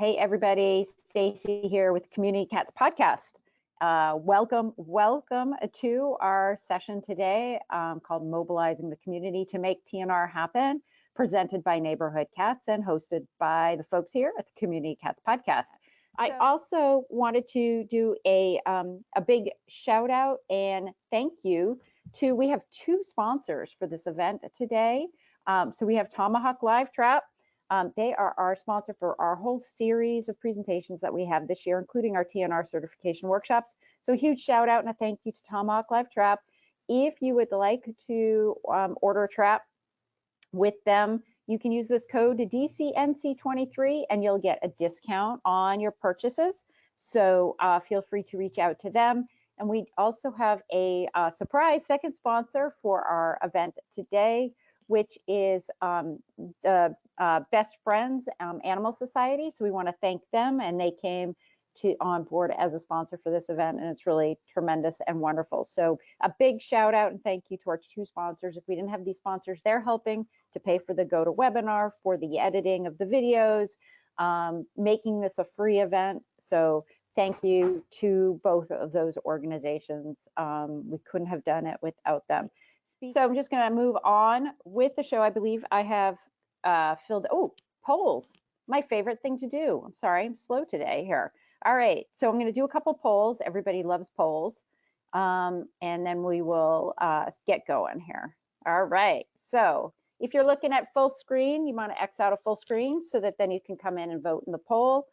Hey everybody, Stacy here with Community Cats Podcast. Welcome to our session today called Mobilizing the Community to Make TNR Happen, presented by Neighborhood Cats and hosted by the folks here at the Community Cats Podcast. I also wanted to do a big shout out and thank you to, we have two sponsors for this event today. So we have Tomahawk Live Trap. They are our sponsor for our whole series of presentations that we have this year, including our TNR certification workshops. So a huge shout out and a thank you to Tomahawk Live Trap. If you would like to order a trap with them, you can use this code DCNC23 and you'll get a discount on your purchases. So feel free to reach out to them. And we also have a surprise second sponsor for our event today, which is the Best Friends Animal Society. So we want to thank them, and they came on board as a sponsor for this event, and it's really tremendous and wonderful. So a big shout out and thank you to our two sponsors. If we didn't have these sponsors, they're helping to pay for the GoToWebinar, for the editing of the videos, making this a free event. So thank you to both of those organizations. We couldn't have done it without them. So I'm just going to move on with the show. I believe I have filled, polls, my favorite thing to do. I'm sorry, I'm slow today here. All right, so I'm going to do a couple polls. Everybody loves polls. And then we will get going here. All right, so if you're looking at full screen, you want to X out a full screen so that then you can come in and vote in the poll.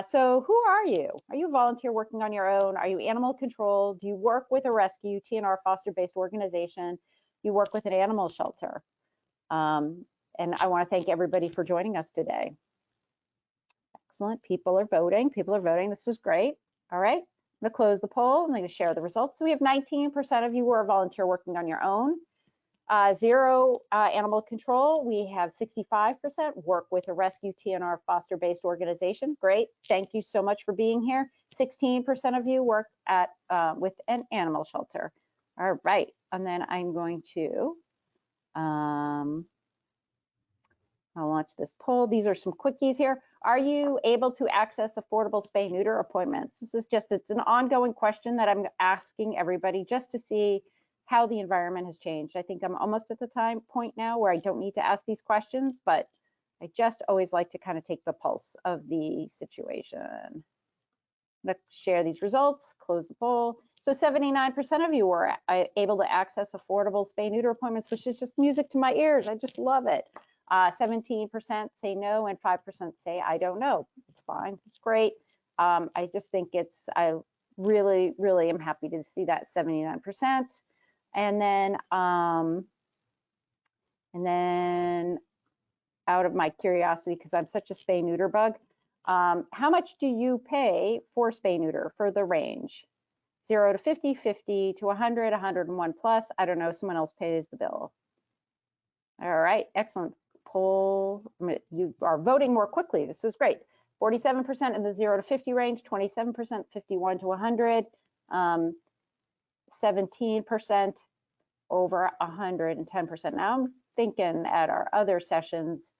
So who are you? Are you a volunteer working on your own? Are you animal control? Do you work with a rescue, TNR foster-based organization? You work with an animal shelter? And I want to thank everybody for joining us today. Excellent. People are voting. People are voting. This is great. All right. I'm going to close the poll. I'm going to share the results. So we have 19% of you who are volunteer working on your own. 0 animal control. We have 65% work with a rescue TNR foster-based organization. Great. Thank you so much for being here. 16% of you work at with an animal shelter. All right. And then I'm going to I'll launch this poll. These are some quickies here. Are you able to access affordable spay neuter appointments? This is just, it's an ongoing question that I'm asking everybody just to see how the environment has changed. I think I'm almost at the point now where I don't need to ask these questions, but I just always like to kind of take the pulse of the situation. Let's share these results, close the poll. So 79% of you were able to access affordable spay neuter appointments, which is just music to my ears. I just love it. 17% say no and 5% say I don't know. It's fine, it's great. I just think I really am happy to see that 79%. And then out of my curiosity, because I'm such a spay neuter bug, how much do you pay for spay neuter for the range? 0 to 50, 50 to 100, 101 plus. I don't know, someone else pays the bill. All right, excellent. Poll, you are voting more quickly. This is great. 47% in the 0 to 50 range, 27% 51 to 100, 17% over 110%. Now I'm thinking at our other sessions,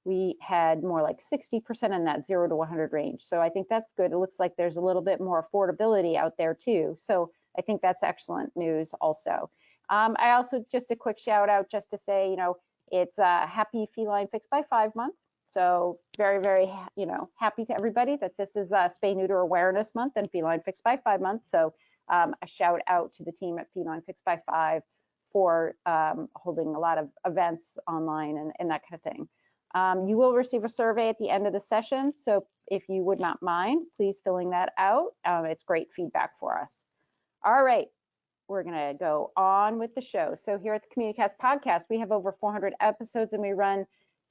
we had more like 60% in that 0 to 100 range. So I think that's good. It looks like there's a little bit more affordability out there too. So I think that's excellent news also. I also, just a quick shout out just to say, you know, it's Happy Feline Fix by 5 month. So very, you know, happy to everybody that this is Spay Neuter Awareness Month and Feline Fix by 5 months. So a shout out to the team at Feline Fix by 5 for holding a lot of events online and that kind of thing. You will receive a survey at the end of the session. So if you would not mind, please filling that out. It's great feedback for us. All right. We're going to go on with the show. So here at the Community Cats Podcast, we have over 400 episodes and we run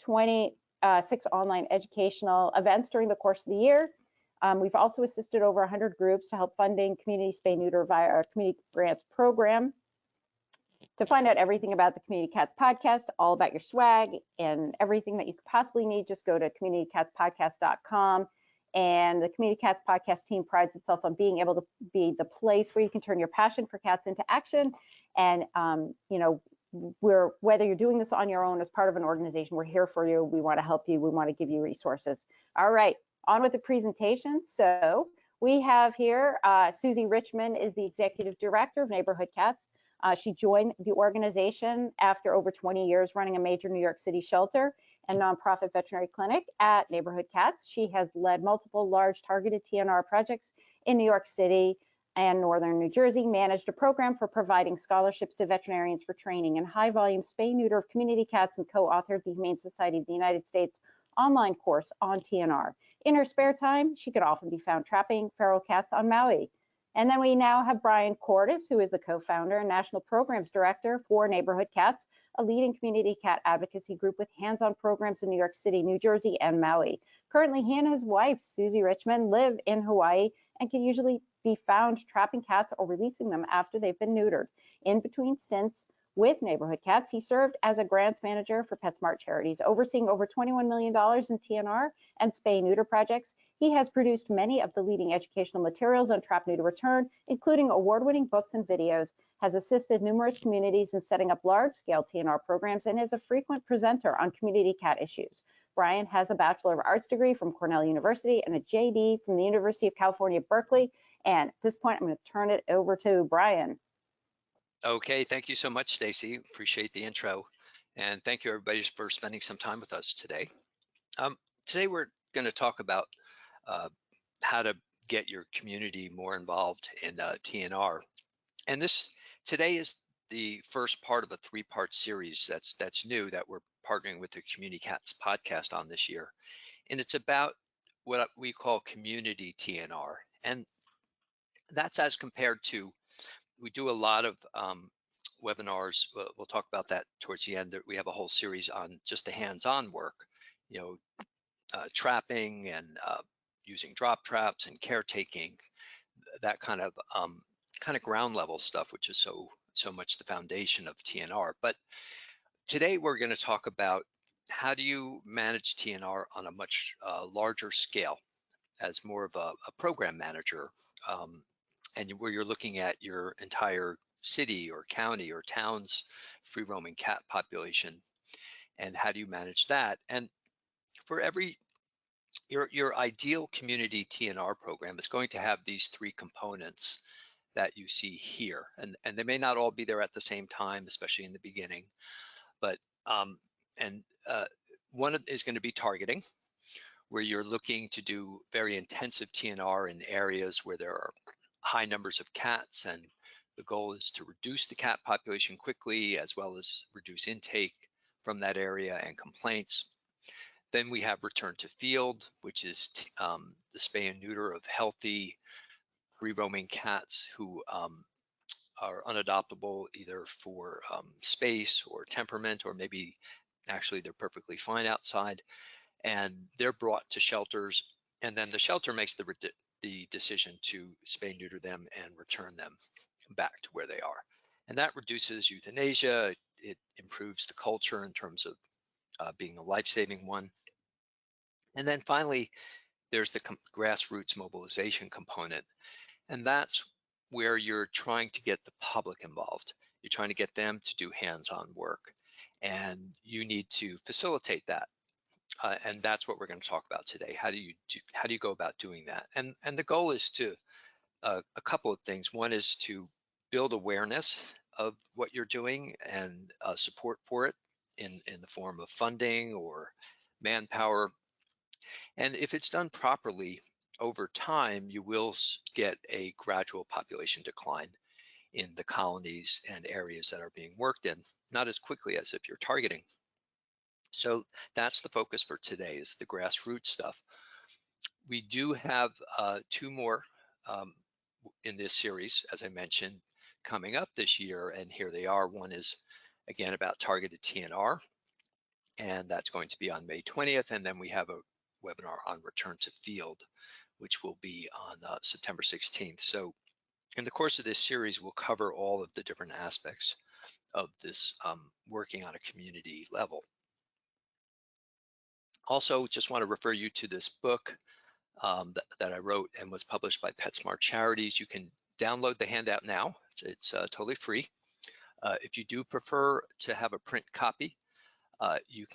26 online educational events during the course of the year. We've also assisted over 100 groups to help funding community spay neuter via our community grants program. To find out everything about the Community Cats Podcast, all about your swag and everything that you could possibly need, just go to communitycatspodcast.com. And the Community Cats Podcast team prides itself on being able to be the place where you can turn your passion for cats into action. And, you know, whether you're doing this on your own as part of an organization, we're here for you. We want to help you. We want to give you resources. All right. On with the presentation. So we have here Susie Richmond is the Executive Director of Neighborhood Cats. She joined the organization after over 20 years running a major New York City shelter and nonprofit veterinary clinic at Neighborhood Cats. She has led multiple large targeted TNR projects in New York City and northern New Jersey, managed a program for providing scholarships to veterinarians for training in high volume spay neuter of community cats, and co-authored the Humane Society of the United States online course on TNR. In her spare time, she could often be found trapping feral cats on Maui. And then we now have Brian Cordes, who is the co-founder and national programs director for Neighborhood Cats, a leading community cat advocacy group with hands-on programs in New York City, New Jersey, and Maui. Currently, he and his wife, Susie Richmond, live in Hawaii and can usually be found trapping cats or releasing them after they've been neutered. In between stints with Neighborhood Cats, he served as a grants manager for PetSmart Charities, overseeing over $21 million in TNR and spay neuter projects. He has produced many of the leading educational materials on trap neuter return, including award-winning books and videos, has assisted numerous communities in setting up large-scale TNR programs, and is a frequent presenter on community cat issues. Brian has a Bachelor of Arts degree from Cornell University and a JD from the University of California, Berkeley. And at this point, I'm going to turn it over to Brian. Okay, thank you so much, Stacy. Appreciate the intro. And thank you, everybody, for spending some time with us today. Today, we're going to talk about how to get your community more involved in TNR. And today is the first part of a three-part series that's new that we're partnering with the Community Cats podcast on this year. And it's about what we call community TNR. And that's as compared to, we do a lot of webinars. We'll talk about that towards the end. We have a whole series on just the hands-on work, trapping and using drop traps and caretaking, that kind of ground level stuff, which is so much the foundation of TNR. But today we're going to talk about how do you manage TNR on a much larger scale as more of a program manager, and where you're looking at your entire city or county or town's free roaming cat population, and how do you manage that? And for your ideal community TNR program is going to have these three components that you see here, and they may not all be there at the same time, especially in the beginning, but one is going to be targeting, where you're looking to do very intensive TNR in areas where there are high numbers of cats, and the goal is to reduce the cat population quickly, as well as reduce intake from that area and complaints. Then we have return to field, which is the spay and neuter of healthy free roaming cats who are unadoptable, either for space or temperament, or maybe actually they're perfectly fine outside, and they're brought to shelters, and then the shelter makes the decision to spay neuter them and return them back to where they are. And that reduces euthanasia. It improves the culture in terms of being a life-saving one. And then finally, there's the grassroots mobilization component. And that's where you're trying to get the public involved. You're trying to get them to do hands-on work, and you need to facilitate that. And that's what we're going to talk about today. How do you go about doing that? And the goal is to a couple of things. One is to build awareness of what you're doing and support for it in the form of funding or manpower. And if it's done properly, over time, you will get a gradual population decline in the colonies and areas that are being worked in, not as quickly as if you're targeting. So that's the focus for today, is the grassroots stuff. We do have two more in this series, as I mentioned, coming up this year, and here they are. One is, again, about targeted TNR, and that's going to be on May 20th, and then we have a webinar on return to field, which will be on September 16th. So in the course of this series, we'll cover all of the different aspects of this working on a community level. Also, just want to refer you to this book that I wrote and was published by PetSmart Charities. You can download the handout now. It's totally free. If you do prefer to have a print copy, you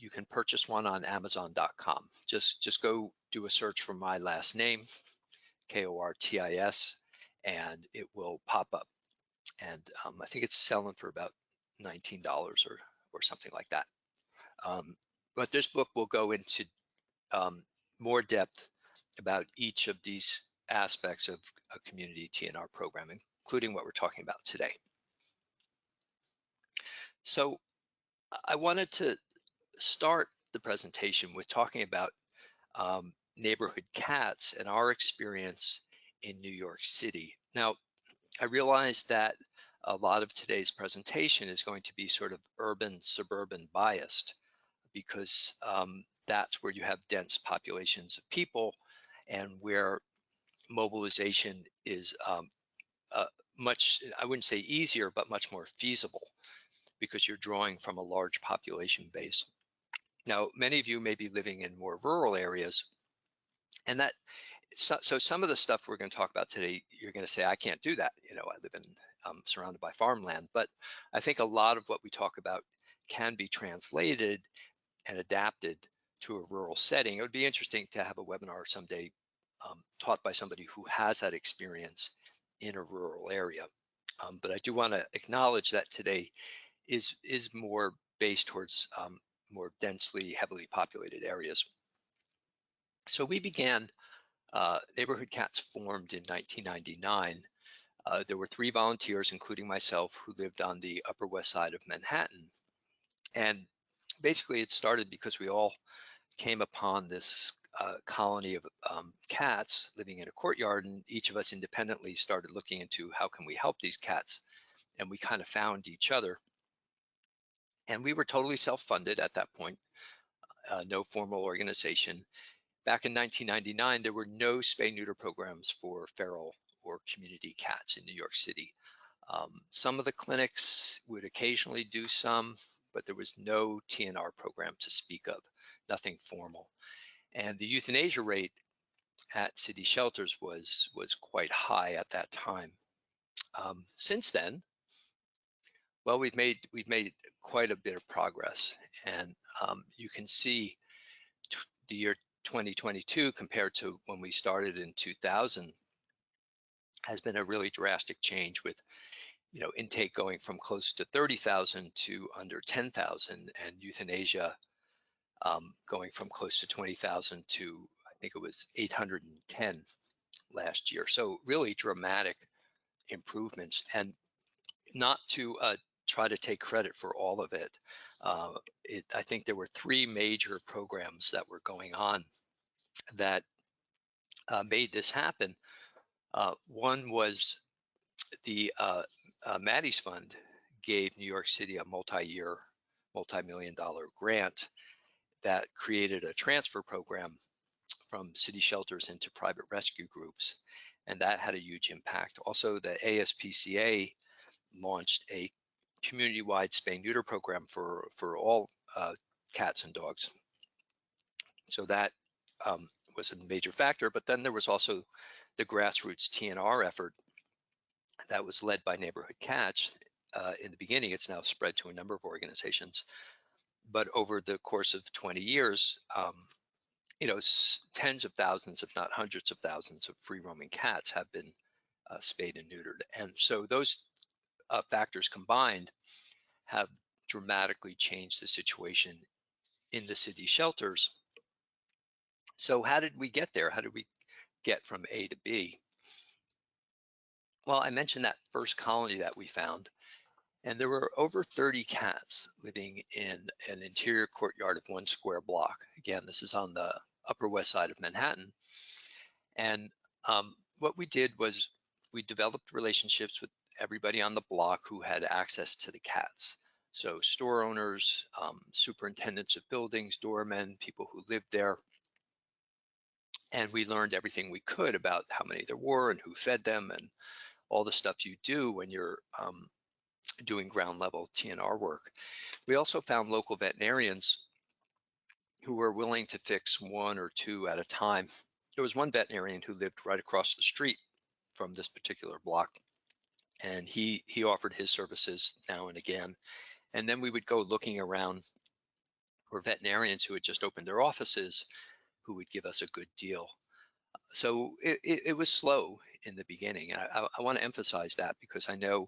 can purchase one on Amazon.com. Just go do a search for my last name, Kortis, and it will pop up. And I think it's selling for about $19 or something like that. But this book will go into more depth about each of these aspects of a community TNR program, including what we're talking about today. So I wanted to start the presentation with talking about neighborhood cats and our experience in New York City. Now, I realize that a lot of today's presentation is going to be sort of urban suburban biased, because that's where you have dense populations of people and where mobilization is much, I wouldn't say easier, but much more feasible, because you're drawing from a large population base. Now, many of you may be living in more rural areas, and that so some of the stuff we're going to talk about today, you're going to say, I can't do that. You know, I live in surrounded by farmland. But I think a lot of what we talk about can be translated and adapted to a rural setting. It would be interesting to have a webinar someday taught by somebody who has that experience in a rural area. But I do want to acknowledge that today is more based towards more densely, heavily populated areas. So we began, Neighborhood Cats formed in 1999. There were 3 volunteers, including myself, who lived on the Upper West Side of Manhattan. And basically it started because we all came upon this colony of cats living in a courtyard, and each of us independently started looking into how can we help these cats, and we kind of found each other. And we were totally self-funded at that point, no formal organization. Back in 1999, there were no spay neuter programs for feral or community cats in New York City. Some of the clinics would occasionally do some, but there was no TNR program to speak of, nothing formal. And the euthanasia rate at city shelters was quite high at that time. Since then, well, we've made quite a bit of progress, and you can see the year 2022 compared to when we started in 2000 has been a really drastic change, with intake going from close to 30,000 to under 10,000, and euthanasia going from close to 20,000 to, I think it was 810 last year. So really dramatic improvements, and not to try to take credit for all of it. I think there were 3 major programs that were going on that made this happen. One was the Maddie's Fund gave New York City a multi-year, multi-million-dollar grant that created a transfer program from city shelters into private rescue groups, and that had a huge impact. Also, the ASPCA launched a community-wide spay neuter program for all cats and dogs. So that was a major factor. But then there was also the grassroots TNR effort that was led by Neighborhood Cats. In the beginning, it's now spread to a number of organizations. But over the course of 20 years, tens of thousands, if not hundreds of thousands, of free-roaming cats have been spayed and neutered. And so those factors combined have dramatically changed the situation in the city shelters. So how did we get there? How did we get from A to B? Well, I mentioned that first colony that we found, and there were over 30 cats living in an interior courtyard of 1 square block. Again, this is on the Upper West Side of Manhattan. And what we did was we developed relationships with everybody on the block who had access to the cats. So store owners, superintendents of buildings, doormen, people who lived there. And we learned everything we could about how many there were and who fed them, and all the stuff you do when you're doing ground level TNR work. We also found local veterinarians who were willing to fix 1 or 2 at a time. There was one veterinarian who lived right across the street from this particular block, and he offered his services now and again. And then we would go looking around or veterinarians who had just opened their offices who would give us a good deal. So it was slow in the beginning. And I want to emphasize that because I know,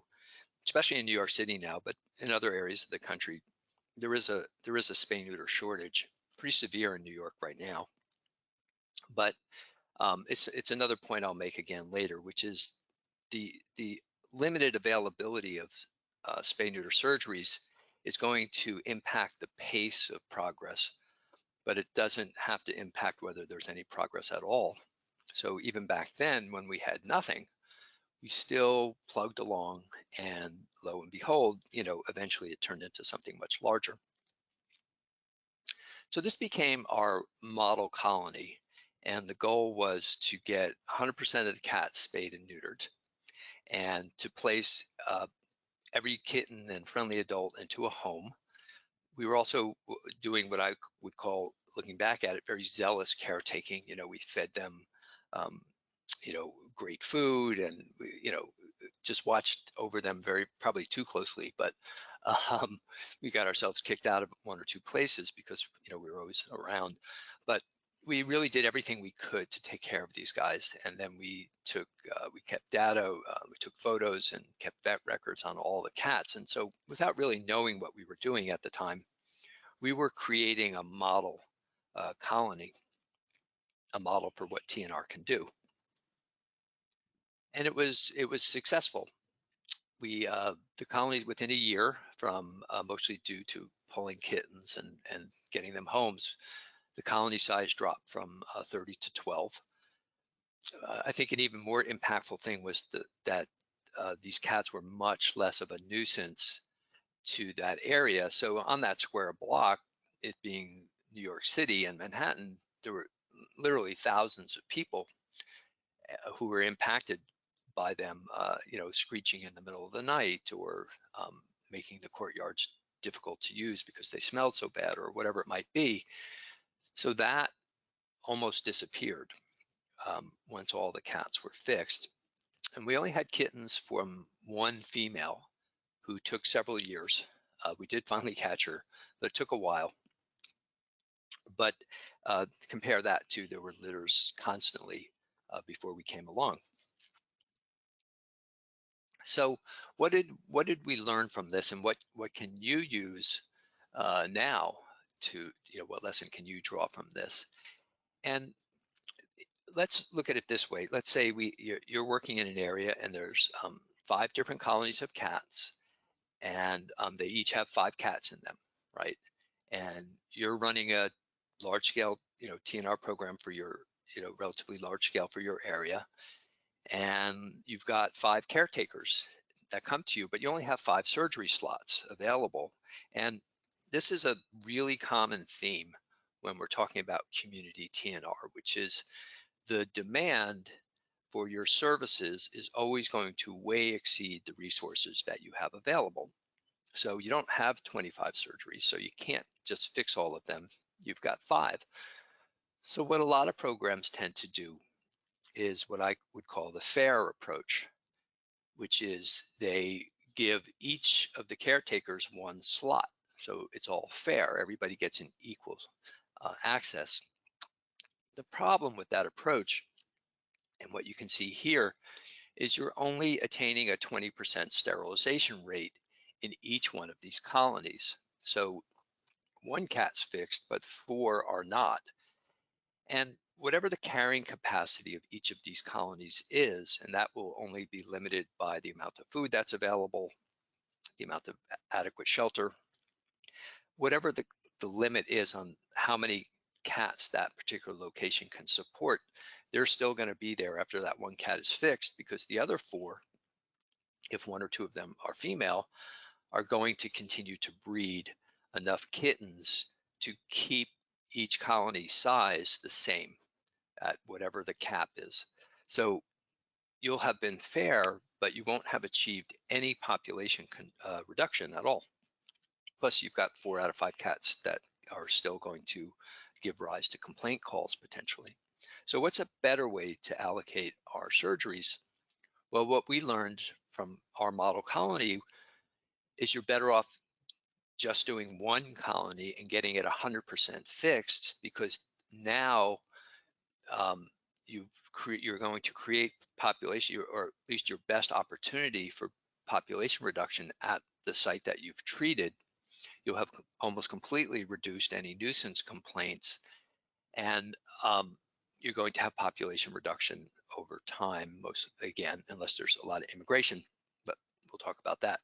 especially in New York City now, but in other areas of the country, there is a spay neuter shortage, pretty severe in New York right now. But it's another point I'll make again later, which is the limited availability of spay neuter surgeries is going to impact the pace of progress, but it doesn't have to impact whether there's any progress at all. So even back then, when we had nothing, we still plugged along, and lo and behold, eventually it turned into something much larger. So this became our model colony, and the goal was to get 100% of the cats spayed and neutered, and to place every kitten and friendly adult into a home. We were also doing what I would call, looking back at it, very zealous caretaking. We fed them, great food, and just watched over them probably too closely. But we got ourselves kicked out of one or two places because we were always around. But we really did everything we could to take care of these guys, and then we kept data, we took photos and kept vet records on all the cats. And so, without really knowing what we were doing at the time, we were creating a model colony, a model for what TNR can do, and it was successful. The colony, within a year, from mostly due to pulling kittens and getting them homes, the colony size dropped from 30 to 12. I think an even more impactful thing was that these cats were much less of a nuisance to that area. So on that square block, it being New York City and Manhattan, there were literally thousands of people who were impacted by them, screeching in the middle of the night, or making the courtyards difficult to use because they smelled so bad, or whatever it might be. So that almost disappeared once all the cats were fixed. And we only had kittens from one female who took several years. We did finally catch her, but it took a while. But compare that to, there were litters constantly before we came along. So what did we learn from this, and what can you use now to, what lesson can you draw from this? And let's look at it this way. Let's say you're working in an area and there's 5 different colonies of cats, and they each have 5 cats in them, right? And you're running a large scale, TNR program for your, relatively large scale for your area. And you've got 5 caretakers that come to you, but you only have 5 surgery slots available. And this is a really common theme when we're talking about community TNR, which is the demand for your services is always going to way exceed the resources that you have available. So you don't have 25 surgeries, so you can't just fix all of them. You've got 5. So what a lot of programs tend to do is what I would call the fair approach, which is they give each of the caretakers 1 slot. So it's all fair. Everybody gets an equal access. The problem with that approach, and what you can see here, is you're only attaining a 20% sterilization rate in each one of these colonies. So 1 cat's fixed, but 4 are not. And whatever the carrying capacity of each of these colonies is, and that will only be limited by the amount of food that's available, the amount of adequate shelter, whatever the limit is on how many cats that particular location can support, they're still going to be there after that 1 cat is fixed, because the other 4, if 1 or 2 of them are female, are going to continue to breed enough kittens to keep each colony size the same at whatever the cap is. So you'll have been fair, but you won't have achieved any population reduction at all. Plus, you've got 4 out of 5 cats that are still going to give rise to complaint calls potentially. So what's a better way to allocate our surgeries? Well, what we learned from our model colony is you're better off just doing one colony and getting it 100% fixed, because now you're going to create population, or at least your best opportunity for population reduction at the site that you've treated. You'll have almost completely reduced any nuisance complaints, and you're going to have population reduction over time, most, again, unless there's a lot of immigration, but we'll talk about that.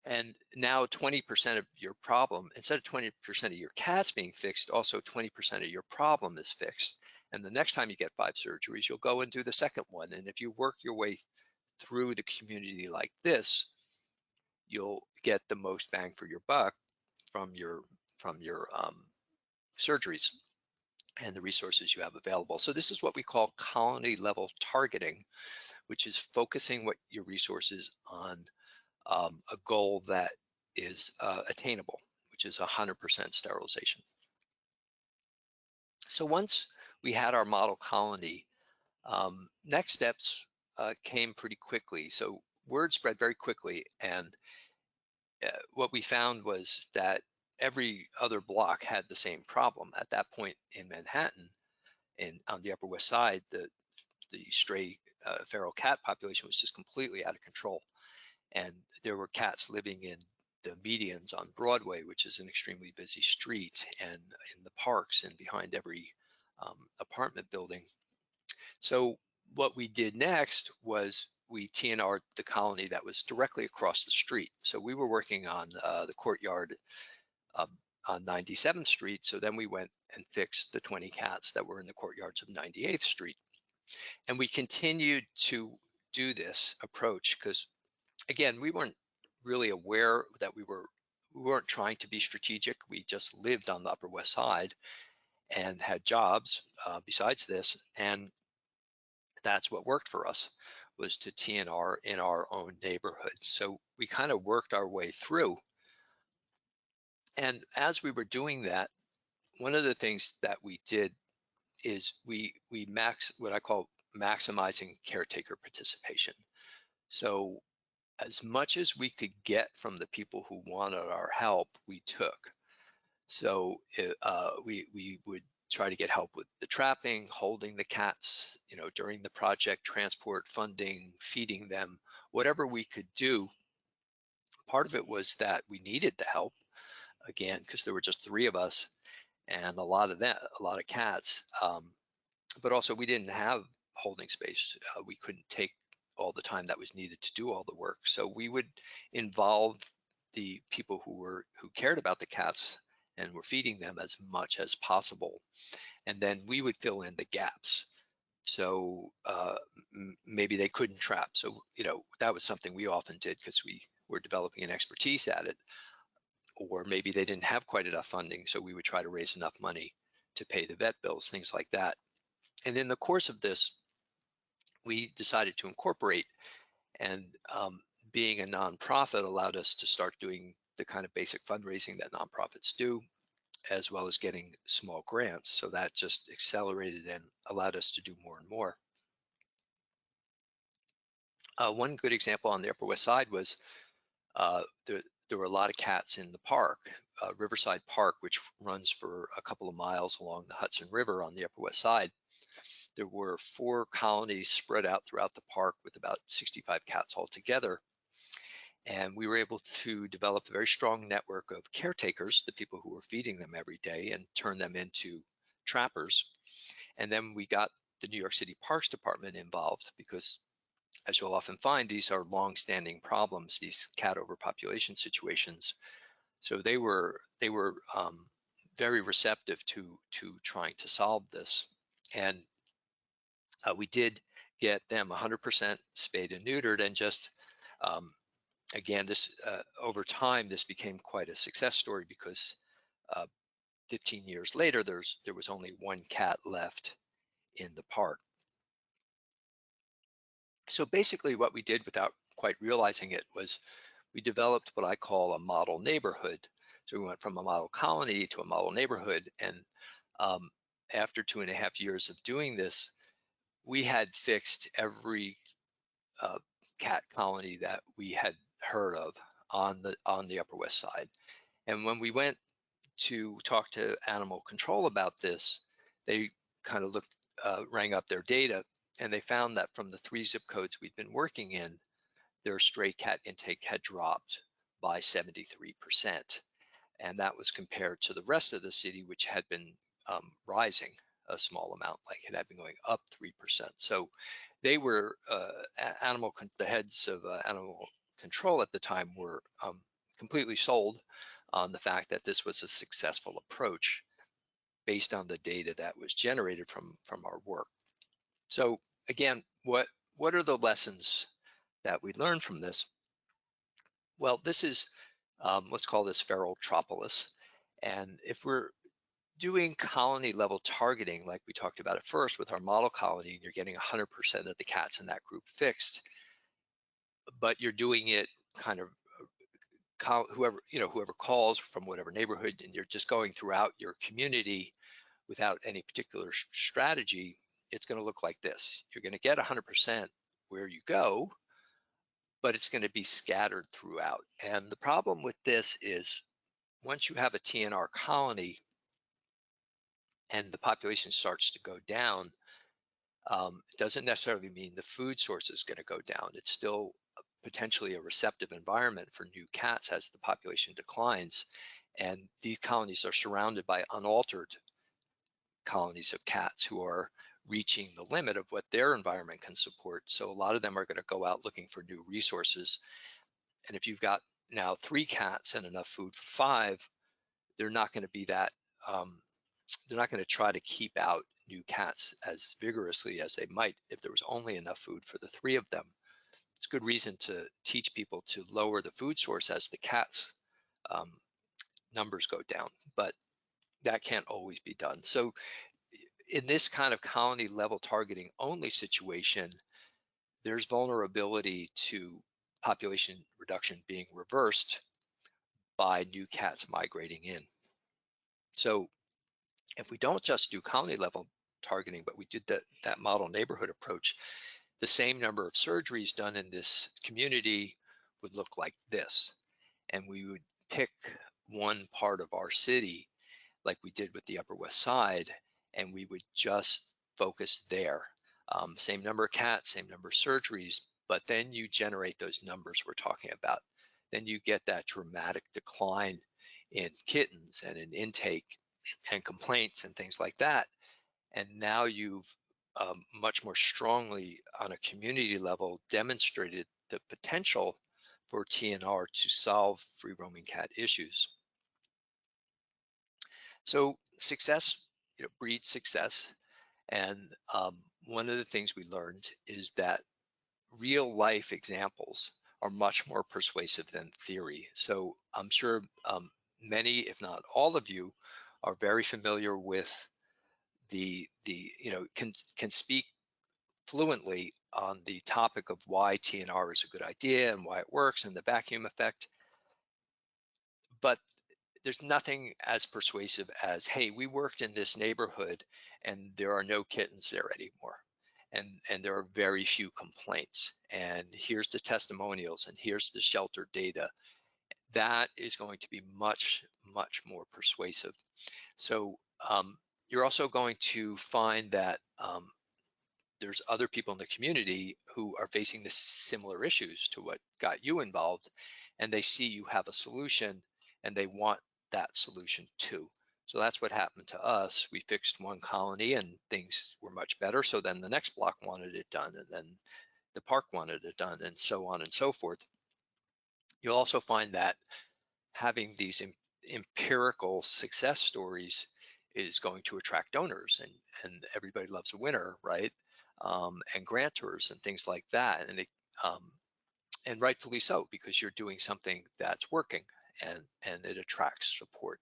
And now 20% of your problem, instead of 20% of your cats being fixed, also 20% of your problem is fixed. And the next time you get 5 surgeries, you'll go and do the second one. And if you work your way through the community like this, you'll get the most bang for your buck from your surgeries and the resources you have available. So this is what we call colony level targeting, which is focusing what your resources on a goal that is attainable, which is 100% sterilization. So once we had our model colony, next steps came pretty quickly. So word spread very quickly, and what we found was that every other block had the same problem. At that point in Manhattan, and on the Upper West Side, the stray feral cat population was just completely out of control. And there were cats living in the medians on Broadway, which is an extremely busy street, and in the parks and behind every apartment building. So what we did next was we TNR'd the colony that was directly across the street. So we were working on the courtyard on 97th Street. So then we went and fixed the 20 cats that were in the courtyards of 98th Street. And we continued to do this approach because, again, we weren't really aware that we weren't trying to be strategic. We just lived on the Upper West Side and had jobs besides this, and that's what worked for us, was to TNR in our own neighborhood. So we kind of worked our way through. And as we were doing that, one of the things that we did is we what I call maximizing caretaker participation. So as much as we could get from the people who wanted our help, we took. So we would try to get help with the trapping, holding the cats, during the project, transport, funding, feeding them, whatever we could do. Part of it was that we needed the help, again, because there were just 3 of us and a lot of cats. But also we didn't have holding space. We couldn't take all the time that was needed to do all the work. So we would involve the people who cared about the cats and were feeding them as much as possible. And then we would fill in the gaps. So maybe they couldn't trap. So, that was something we often did because we were developing an expertise at it. Or maybe they didn't have quite enough funding. So we would try to raise enough money to pay the vet bills, things like that. And in the course of this, we decided to incorporate, and being a nonprofit allowed us to start doing the kind of basic fundraising that nonprofits do, as well as getting small grants. So that just accelerated and allowed us to do more and more. One good example on the Upper West Side was there were a lot of cats in the park, Riverside Park, which runs for a couple of miles along the Hudson River on the Upper West Side. There were 4 colonies spread out throughout the park with about 65 cats altogether. And we were able to develop a very strong network of caretakers, the people who were feeding them every day, and turn them into trappers. And then we got the New York City Parks Department involved because, as you'll often find, these are long-standing problems, these cat overpopulation situations. So they were very receptive to trying to solve this. And we did get them 100% spayed and neutered, and just again, this over time, this became quite a success story because 15 years later, there was only 1 cat left in the park. So basically what we did, without quite realizing it, was we developed what I call a model neighborhood. So we went from a model colony to a model neighborhood, and after 2.5 years of doing this, we had fixed every cat colony that we had heard of on the Upper West Side. And when we went to talk to animal control about this, they kind of rang up their data, and they found that from the 3 zip codes we'd been working in, their stray cat intake had dropped by 73%. And that was compared to the rest of the city, which had been rising a small amount, like it had been going up 3%. So they were, the heads of animal control at the time were completely sold on the fact that this was a successful approach based on the data that was generated from our work. So again, what are the lessons that we learned from this? Well, this is, let's call this feral tropolis. And if we're doing colony level targeting, like we talked about at first with our model colony, and you're getting 100% of the cats in that group fixed, but you're doing it kind of whoever calls from whatever neighborhood, and you're just going throughout your community without any particular strategy, it's going to look like this. You're going to get 100% where you go, but it's going to be scattered throughout. And the problem with this is once you have a TNR colony and the population starts to go down, it doesn't necessarily mean the food source is going to go down. It's still potentially a receptive environment for new cats as the population declines. And these colonies are surrounded by unaltered colonies of cats who are reaching the limit of what their environment can support. So a lot of them are going to go out looking for new resources. And if you've got now 3 cats and enough food for 5, they're not going to be that, they're not going to try to keep out new cats as vigorously as they might if there was only enough food for the 3 of them. It's good reason to teach people to lower the food source as the cats numbers go down, but that can't always be done. So in this kind of colony level targeting only situation, there's vulnerability to population reduction being reversed by new cats migrating in. So if we don't just do colony level targeting, but we did that model neighborhood approach, the same number of surgeries done in this community would look like this. And we would pick one part of our city, like we did with the Upper West Side, and we would just focus there. Same number of cats, same number of surgeries, but then you generate those numbers we're talking about. Then you get that dramatic decline in kittens and in intake and complaints and things like that. And now you've much more strongly on a community level demonstrated the potential for TNR to solve free roaming cat issues. So success, breeds success. And one of the things we learned is that real life examples are much more persuasive than theory. So I'm sure many, if not all of you, are very familiar with can speak fluently on the topic of why TNR is a good idea and why it works and the vacuum effect. But there's nothing as persuasive as, hey, we worked in this neighborhood and there are no kittens there anymore. And there are very few complaints. And here's the testimonials and here's the shelter data. That is going to be much, much more persuasive. So you're also going to find that there's other people in the community who are facing the similar issues to what got you involved, and they see you have a solution and they want that solution too. So that's what happened to us. We fixed one colony and things were much better. So then the next block wanted it done, and then the park wanted it done, and so on and so forth. You'll also find that having these empirical success stories is going to attract donors, and everybody loves a winner, right? And grantors and things like that, and rightfully so, because you're doing something that's working and it attracts support.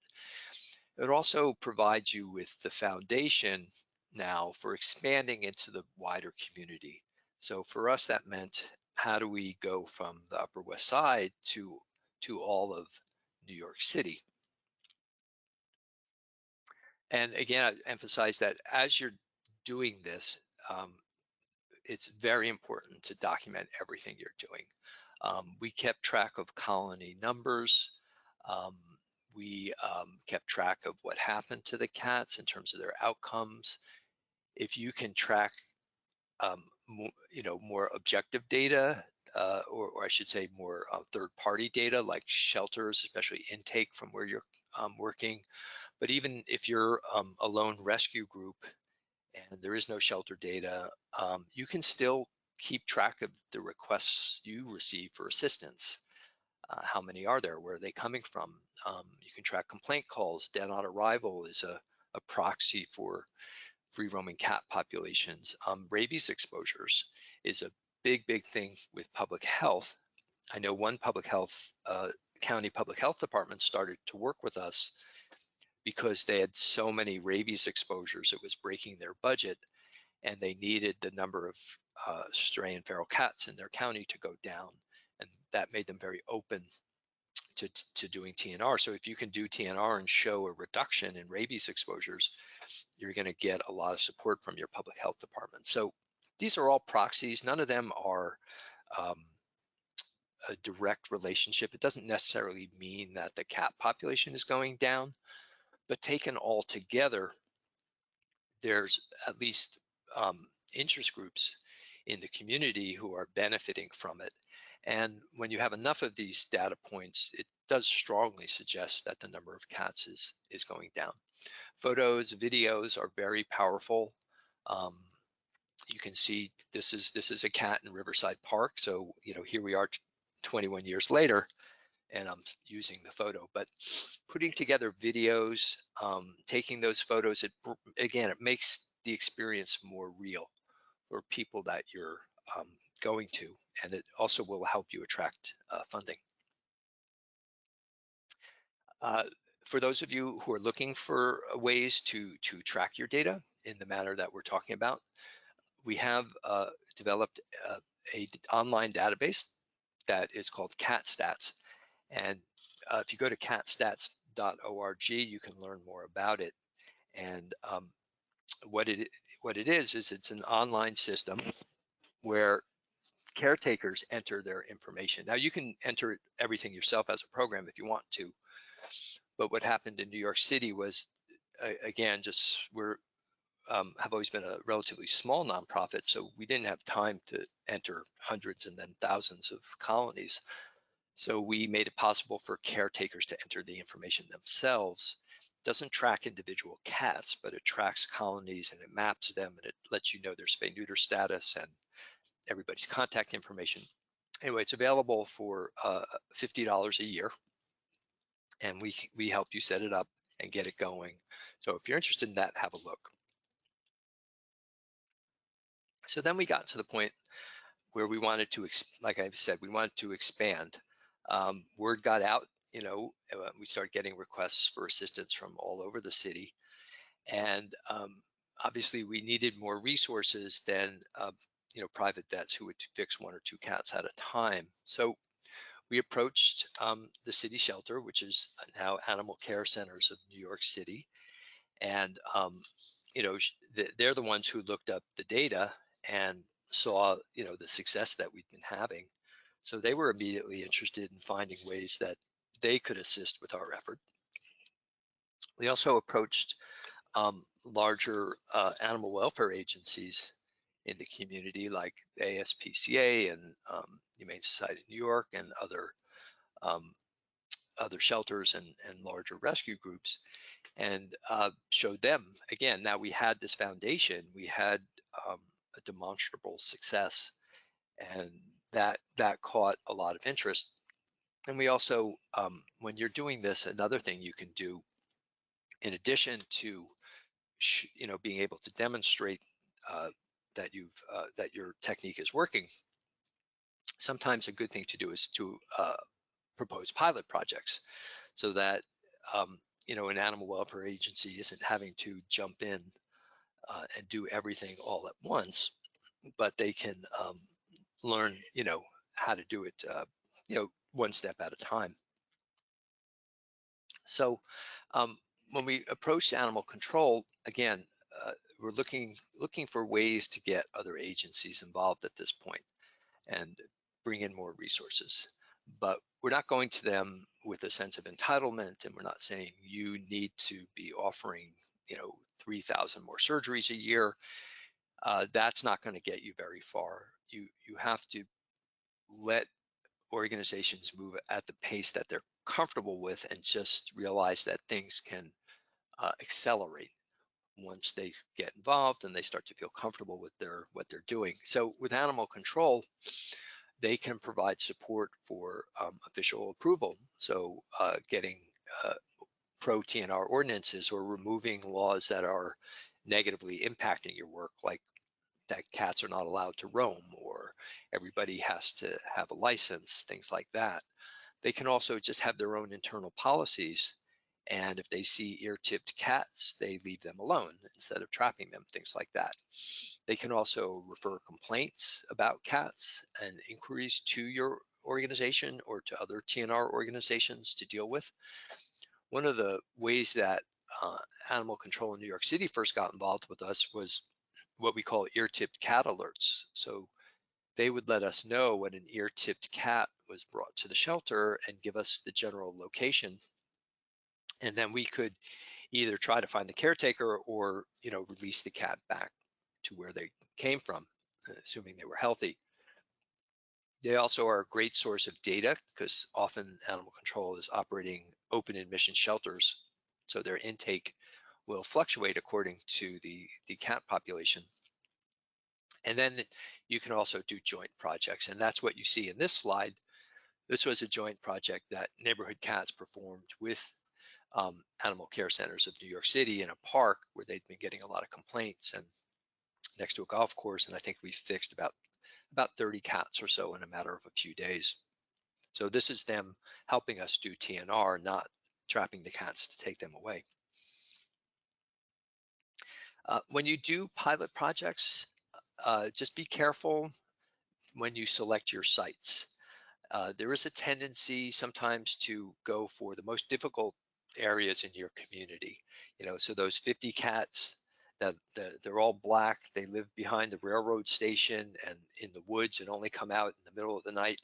It also provides you with the foundation now for expanding into the wider community. So for us, that meant, how do we go from the Upper West Side to all of New York City? And again, I emphasize that as you're doing this, it's very important to document everything you're doing. We kept track of colony numbers. We kept track of what happened to the cats in terms of their outcomes. If you can track, more objective data, or I should say more third-party data like shelters, especially intake from where you're working. But even if you're a lone rescue group and there is no shelter data, you can still keep track of the requests you receive for assistance. How many are there? Where are they coming from? You can track complaint calls. Dead on arrival is a proxy for free roaming cat populations. Rabies exposures is a big thing with public health. I know one county public health department started to work with us because they had so many rabies exposures, it was breaking their budget, and they needed the number of stray and feral cats in their county to go down. And that made them very open to doing TNR. So if you can do TNR and show a reduction in rabies exposures, you're going to get a lot of support from your public health department. So these are all proxies. None of them are a direct relationship. It doesn't necessarily mean that the cat population is going down, but taken all together, there's at least interest groups in the community who are benefiting from it. And when you have enough of these data points, it does strongly suggest that the number of cats is going down. Photos, videos are very powerful. You can see this is a cat in Riverside Park. So, here we are 21 years later, and I'm using the photo, but putting together videos, taking those photos, it makes the experience more real for people that you're going to, and it also will help you attract funding. For those of you who are looking for ways to track your data in the manner that we're talking about, we have developed a online database that is called CatStats. And if you go to catstats.org, you can learn more about it. And what it is it's an online system where caretakers enter their information. Now you can enter everything yourself as a program if you want to, but what happened in New York City was, again, we're have always been a relatively small nonprofit, so we didn't have time to enter hundreds and then thousands of colonies. So we made it possible for caretakers to enter the information themselves. It doesn't track individual cats, but it tracks colonies and it maps them, and it lets you know their spay neuter status and everybody's contact information. Anyway, it's available for $50 a year, and we help you set it up and get it going. So if you're interested in that, have a look. So then we got to the point where we wanted to, like I said, we wanted to expand. Word got out, we started getting requests for assistance from all over the city. And obviously we needed more resources than, private vets who would fix 1 or 2 cats at a time. So we approached the city shelter, which is now Animal Care Centers of New York City. And, they're the ones who looked up the data and saw, the success that we've been having. So they were immediately interested in finding ways that they could assist with our effort. We also approached larger animal welfare agencies in the community like ASPCA and Humane Society of New York and other shelters and larger rescue groups, and showed them, again, now we had this foundation, we had a demonstrable success, and that caught a lot of interest. And we also, when you're doing this, another thing you can do, in addition to being able to demonstrate that your technique is working, sometimes a good thing to do is to propose pilot projects, so that an animal welfare agency isn't having to jump in and do everything all at once, but they can learn, how to do it, one step at a time. So when we approach animal control, again, we're looking for ways to get other agencies involved at this point. And bring in more resources. But we're not going to them with a sense of entitlement, and we're not saying you need to be offering, 3,000 more surgeries a year. That's not going to get you very far. You have to let organizations move at the pace that they're comfortable with, and just realize that things can accelerate once they get involved and they start to feel comfortable with what they're doing. So with animal control, they can provide support for official approval. So getting pro TNR ordinances, or removing laws that are negatively impacting your work, like that cats are not allowed to roam, or everybody has to have a license, things like that. They can also just have their own internal policies, and if they see ear-tipped cats, they leave them alone instead of trapping them, things like that. They can also refer complaints about cats and inquiries to your organization or to other TNR organizations to deal with. One of the ways that animal control in New York City first got involved with us was what we call ear-tipped cat alerts. So they would let us know when an ear-tipped cat was brought to the shelter and give us the general location. And then we could either try to find the caretaker, or, release the cat back to where they came from, assuming they were healthy. They also are a great source of data, because often animal control is operating open admission shelters, so their intake will fluctuate according to the cat population. And then you can also do joint projects, and that's what you see in this slide. This was a joint project that Neighborhood Cats performed with animal care centers of New York City, in a park where they'd been getting a lot of complaints, and next to a golf course. And I think we fixed about 30 cats or so in a matter of a few days. So this is them helping us do TNR, not trapping the cats to take them away. When you do pilot projects, just be careful when you select your sites. There is a tendency sometimes to go for the most difficult areas in your community. So those 50 cats, that they're all black, they live behind the railroad station and in the woods, and only come out in the middle of the night,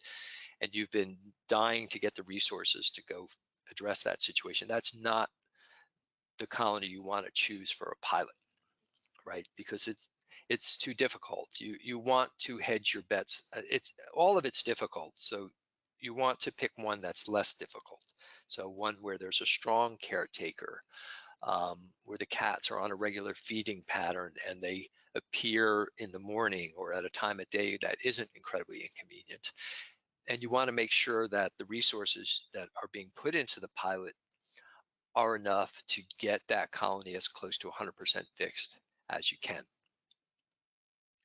and you've been dying to get the resources to go address that situation. That's not the colony you want to choose for a pilot, right? Because it's too difficult. You want to hedge your bets. All of it's difficult, so you want to pick one that's less difficult. So one where there's a strong caretaker, where the cats are on a regular feeding pattern and they appear in the morning or at a time of day that isn't incredibly inconvenient. And you want to make sure that the resources that are being put into the pilot are enough to get that colony as close to 100% fixed as you can.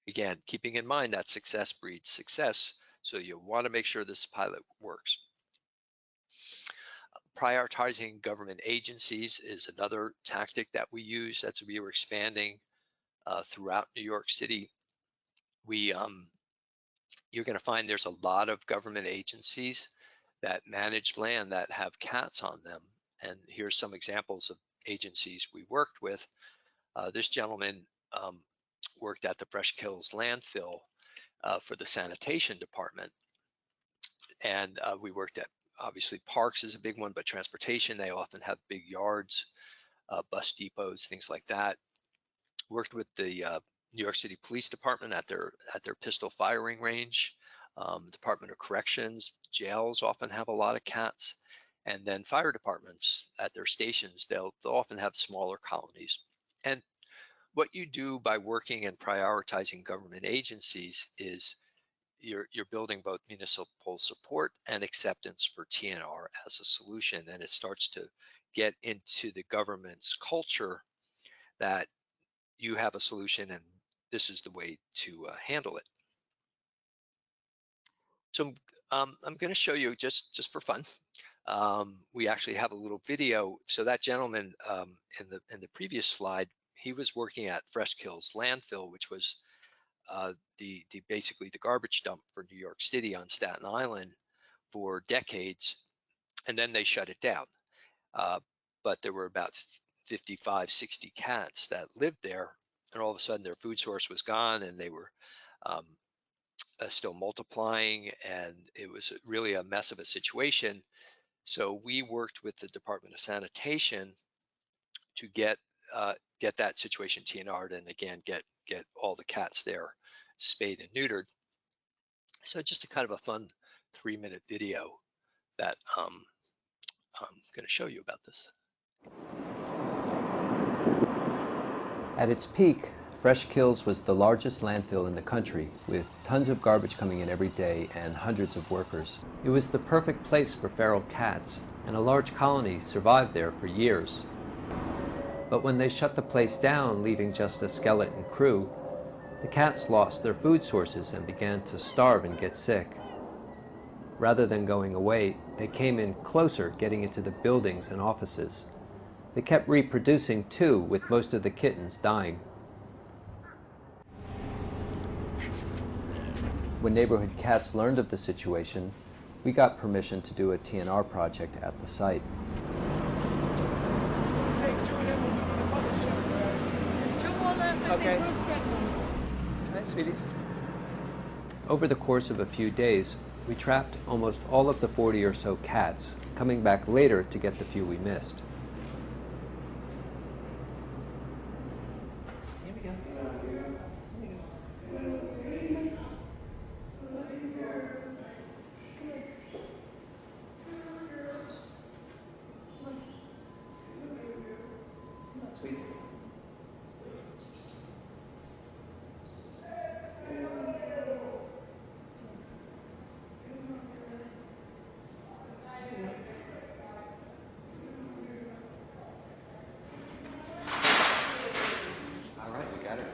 Again, keeping in mind that success breeds success, so you want to make sure this pilot works. Prioritizing government agencies is another tactic that we use. We were expanding throughout New York City. You're going to find there's a lot of government agencies that manage land that have cats on them. And here's some examples of agencies we worked with. This gentleman worked at the Fresh Kills landfill for the sanitation department. And we worked at, obviously, parks is a big one, but transportation, they often have big yards, bus depots, things like that. Worked with the New York City Police Department at their pistol firing range. Department of Corrections, jails often have a lot of cats. And then fire departments at their stations, they'll often have smaller colonies. And what you do by working and prioritizing government agencies is you're building both municipal support and acceptance for TNR as a solution, and it starts to get into the government's culture that you have a solution and this is the way to handle it. So I'm going to show you just for fun. We actually have a little video. So that gentleman in the previous slide, he was working at Fresh Kills landfill, which was basically the garbage dump for New York City on Staten Island for decades, and then they shut it down. But there were about 55, 60 cats that lived there, and all of a sudden their food source was gone, and they were still multiplying, and it was really a mess of a situation. So we worked with the Department of Sanitation to get that situation TNR'd, and again get all the cats there spayed and neutered. So just a kind of a fun 3-minute video that I'm going to show you about this. At its peak, Fresh Kills was the largest landfill in the country, with tons of garbage coming in every day and hundreds of workers. It was the perfect place for feral cats, and a large colony survived there for years. But when they shut the place down, leaving just a skeleton crew, the cats lost their food sources and began to starve and get sick. Rather than going away, they came in closer, getting into the buildings and offices. They kept reproducing too, with most of the kittens dying. When neighborhood cats learned of the situation, we got permission to do a TNR project at the site. Okay. Hi, sweeties. Over the course of a few days, we trapped almost all of the 40 or so cats, coming back later to get the few we missed. Here we go. Sweet. All right, we got it.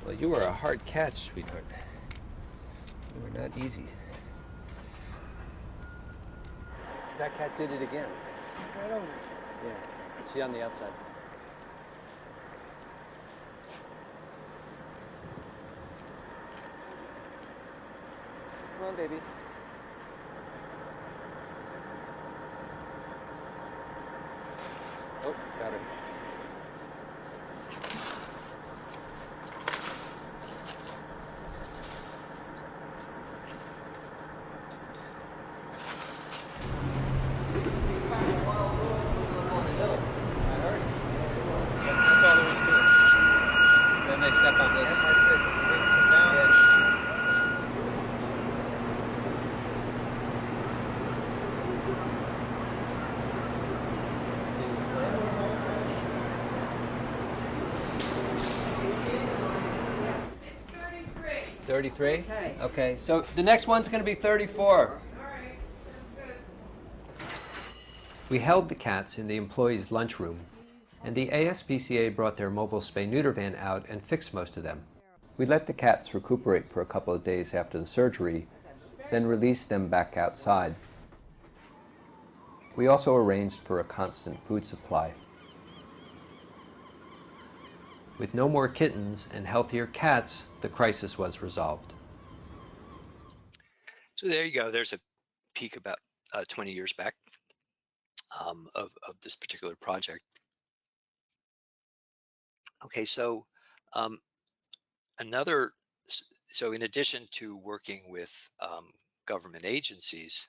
Well, you were a hard catch, sweetheart. You were not easy. That cat did it again. Right over. Yeah, she's on the outside. Come on, baby. Oh, got her. That's all there is to it. Then they step on this. Yeah. 33? Okay. Okay, so the next one's going to be 34. We held the cats in the employees' lunchroom, and the ASPCA brought their mobile spay-neuter van out and fixed most of them. We let the cats recuperate for a couple of days after the surgery, then released them back outside. We also arranged for a constant food supply. With no more kittens and healthier cats, the crisis was resolved. So there you go. There's a peek about 20 years back of this particular project. Okay, so um, so in addition to working with government agencies,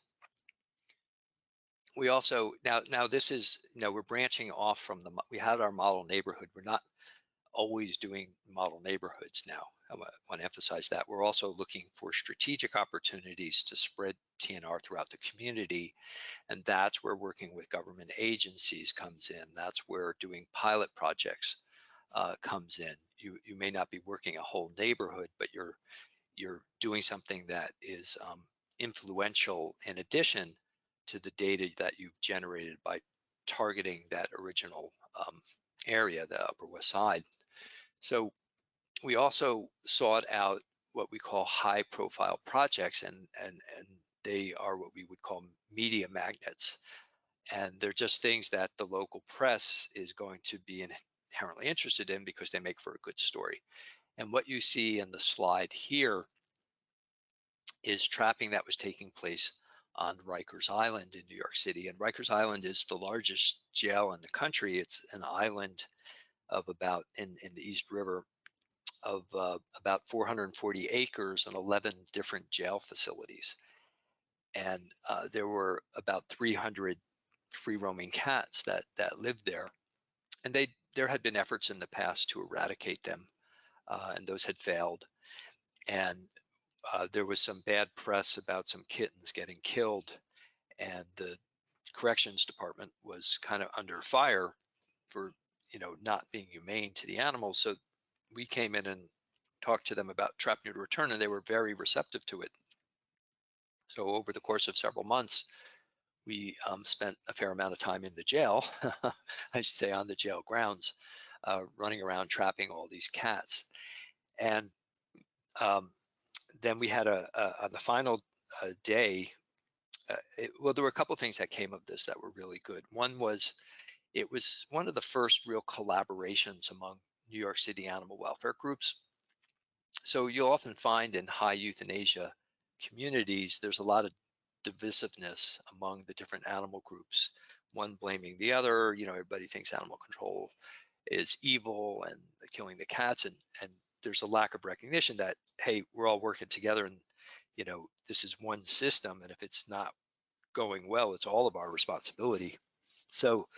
we also now this is we're branching off from we had our model neighborhood. We're not always doing model neighborhoods now. I want to emphasize that. We're also looking for strategic opportunities to spread TNR throughout the community, and that's where working with government agencies comes in. That's where doing pilot projects comes in. You may not be working a whole neighborhood, but you're doing something that is influential in addition to the data that you've generated by targeting that original area, the Upper West Side. So we also sought out what we call high profile projects, and they are what we would call media magnets. And they're just things that the local press is going to be inherently interested in because they make for a good story. And what you see in the slide here is trapping that was taking place on Rikers Island in New York City. And Rikers Island is the largest jail in the country. It's an island of about, in the East River, of about 440 acres and 11 different jail facilities. And there were about 300 free roaming cats that lived there. And there had been efforts in the past to eradicate them, and those had failed. And there was some bad press about some kittens getting killed, and the corrections department was kind of under fire for, not being humane to the animals. So we came in and talked to them about trap, neuter, return, and they were very receptive to it. So over the course of several months, we spent a fair amount of time in the jail, I should say on the jail grounds, running around trapping all these cats. And then we had on the final day, well, there were a couple of things that came of this that were really good. One was, it was one of the first real collaborations among New York City animal welfare groups. So you'll often find in high euthanasia communities, there's a lot of divisiveness among the different animal groups, one blaming the other. Everybody thinks animal control is evil and killing the cats, and there's a lack of recognition that, hey, we're all working together, and this is one system, and if it's not going well, it's all of our responsibility. So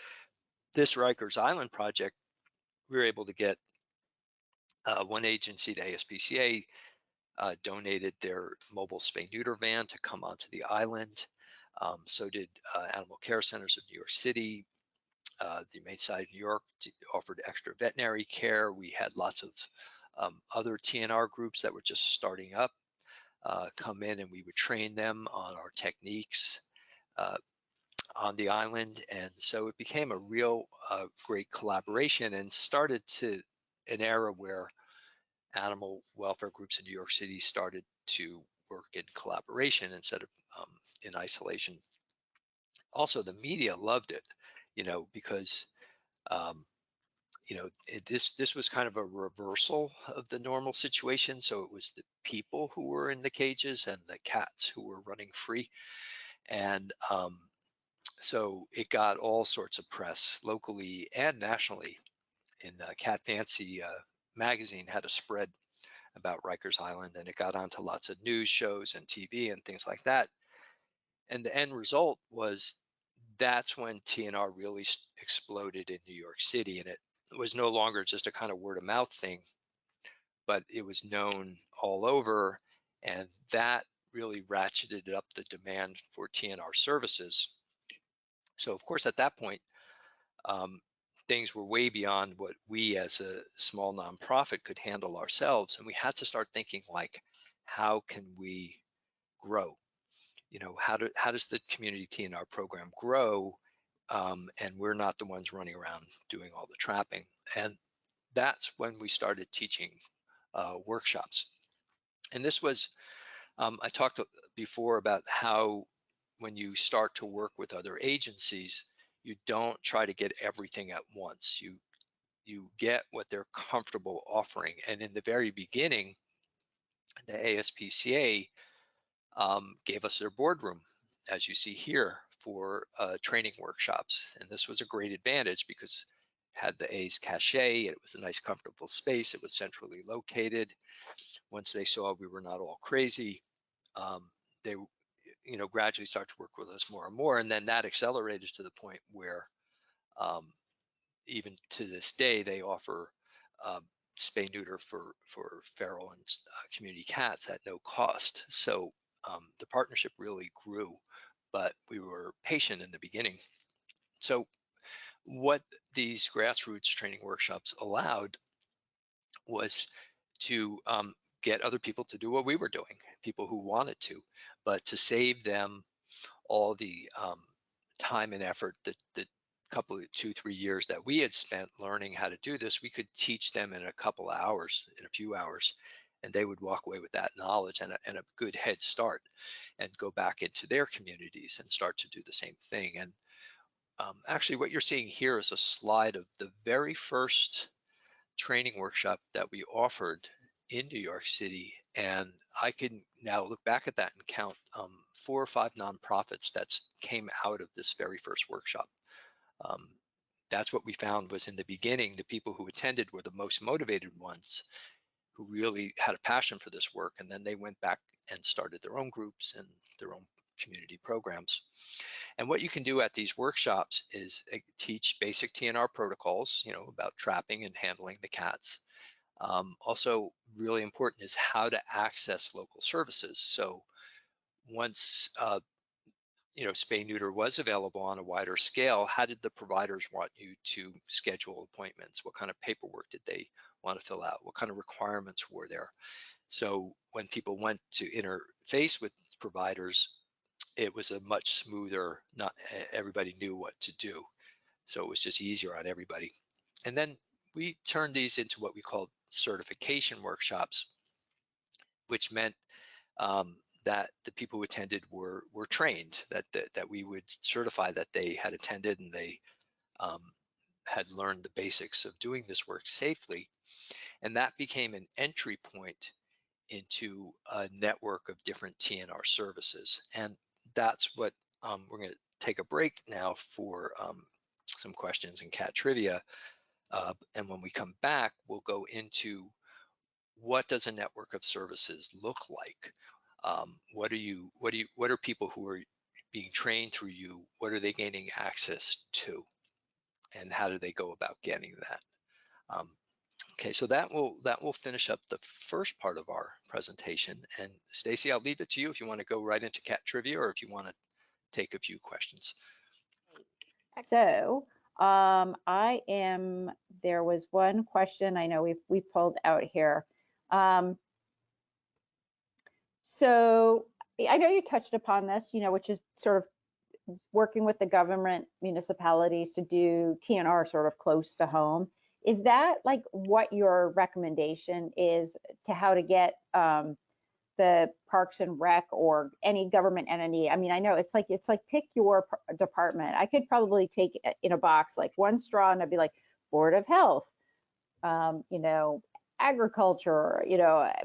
this Rikers Island project, we were able to get one agency, the ASPCA, donated their mobile spay neuter van to come onto the island. So did Animal Care Centers of New York City. The Humane Society of New York offered extra veterinary care. We had lots of other TNR groups that were just starting up come in, and we would train them on our techniques on the island. And so it became a real great collaboration, and started to an era where animal welfare groups in New York City started to work in collaboration instead of in isolation. Also, the media loved it, because this was kind of a reversal of the normal situation. So it was the people who were in the cages and the cats who were running free. And so it got all sorts of press locally and nationally. In Cat Fancy magazine had a spread about Rikers Island, and it got onto lots of news shows and TV and things like that. And the end result was, that's when TNR really exploded in New York City, and it was no longer just a kind of word of mouth thing, but it was known all over, and that really ratcheted up the demand for TNR services. So of course, at that point, things were way beyond what we as a small nonprofit could handle ourselves, and we had to start thinking, like, how can we grow? How does the community TNR program grow? And we're not the ones running around doing all the trapping. And that's when we started teaching workshops. And this was, I talked before about how when you start to work with other agencies, you don't try to get everything at once. You get what they're comfortable offering. And in the very beginning, the ASPCA gave us their boardroom, as you see here, for training workshops. And this was a great advantage because it had the A's cachet, it was a nice comfortable space, it was centrally located. Once they saw we were not all crazy, they gradually start to work with us more and more. And then that accelerated to the point where even to this day, they offer spay neuter for feral and community cats at no cost. So the partnership really grew, but we were patient in the beginning. So what these grassroots training workshops allowed was to get other people to do what we were doing, people who wanted to, but to save them all the time and effort that couple of 2-3 years that we had spent learning how to do this, we could teach them in a couple of hours, in a few hours, and they would walk away with that knowledge and a good head start, and go back into their communities and start to do the same thing. And actually what you're seeing here is a slide of the very first training workshop that we offered in New York City. And I can now look back at that and count 4 or 5 nonprofits that came out of this very first workshop. That's what we found was in the beginning, the people who attended were the most motivated ones who really had a passion for this work. And then they went back and started their own groups and their own community programs. And what you can do at these workshops is teach basic TNR protocols, about trapping and handling the cats. Also really important is how to access local services. So once spay neuter was available on a wider scale, how did the providers want you to schedule appointments? What kind of paperwork did they want to fill out? What kind of requirements were there? So when people went to interface with providers, it was a much smoother, not everybody knew what to do. So it was just easier on everybody. And then we turned these into what we called certification workshops, which meant that the people who attended were trained, that we would certify that they had attended and they had learned the basics of doing this work safely. And that became an entry point into a network of different TNR services. And that's what we're going to take a break now for some questions and cat trivia. And when we come back, we'll go into what does a network of services look like? What are people who are being trained through you? What are they gaining access to? And how do they go about getting that? Okay, so that will finish up the first part of our presentation. And Stacy, I'll leave it to you if you want to go right into cat trivia or if you want to take a few questions. So there was one question I know we pulled out here. So I know you touched upon this, which is sort of working with the government municipalities to do TNR sort of close to home. Is that like what your recommendation is to how to get the Parks and Rec or any government entity? I mean, I know it's like pick your department. I could probably take in a box like one straw and I'd be like Board of Health, agriculture,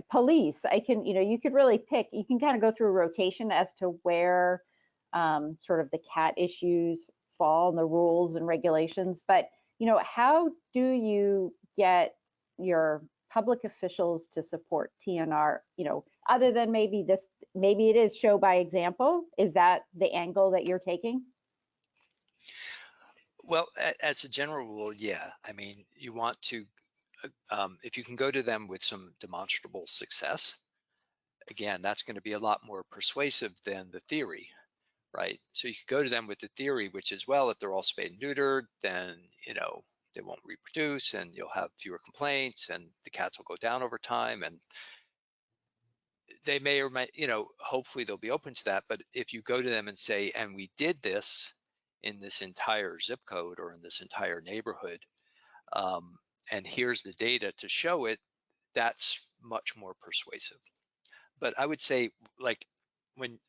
police. You could really pick. You can kind of go through a rotation as to where sort of the cat issues fall and the rules and regulations. But how do you get your public officials to support TNR, other than maybe it is show by example? Is that the angle that you're taking? Well, as a general rule, yeah. I mean, you want to, if you can go to them with some demonstrable success, again, that's going to be a lot more persuasive than the theory, right? So you could go to them with the theory, which is, well, if they're all spayed and neutered, then, they won't reproduce and you'll have fewer complaints and the cats will go down over time. And they may or may, hopefully they'll be open to that. But if you go to them and say, and we did this in this entire zip code or in this entire neighborhood, and here's the data to show it, that's much more persuasive. But I would say,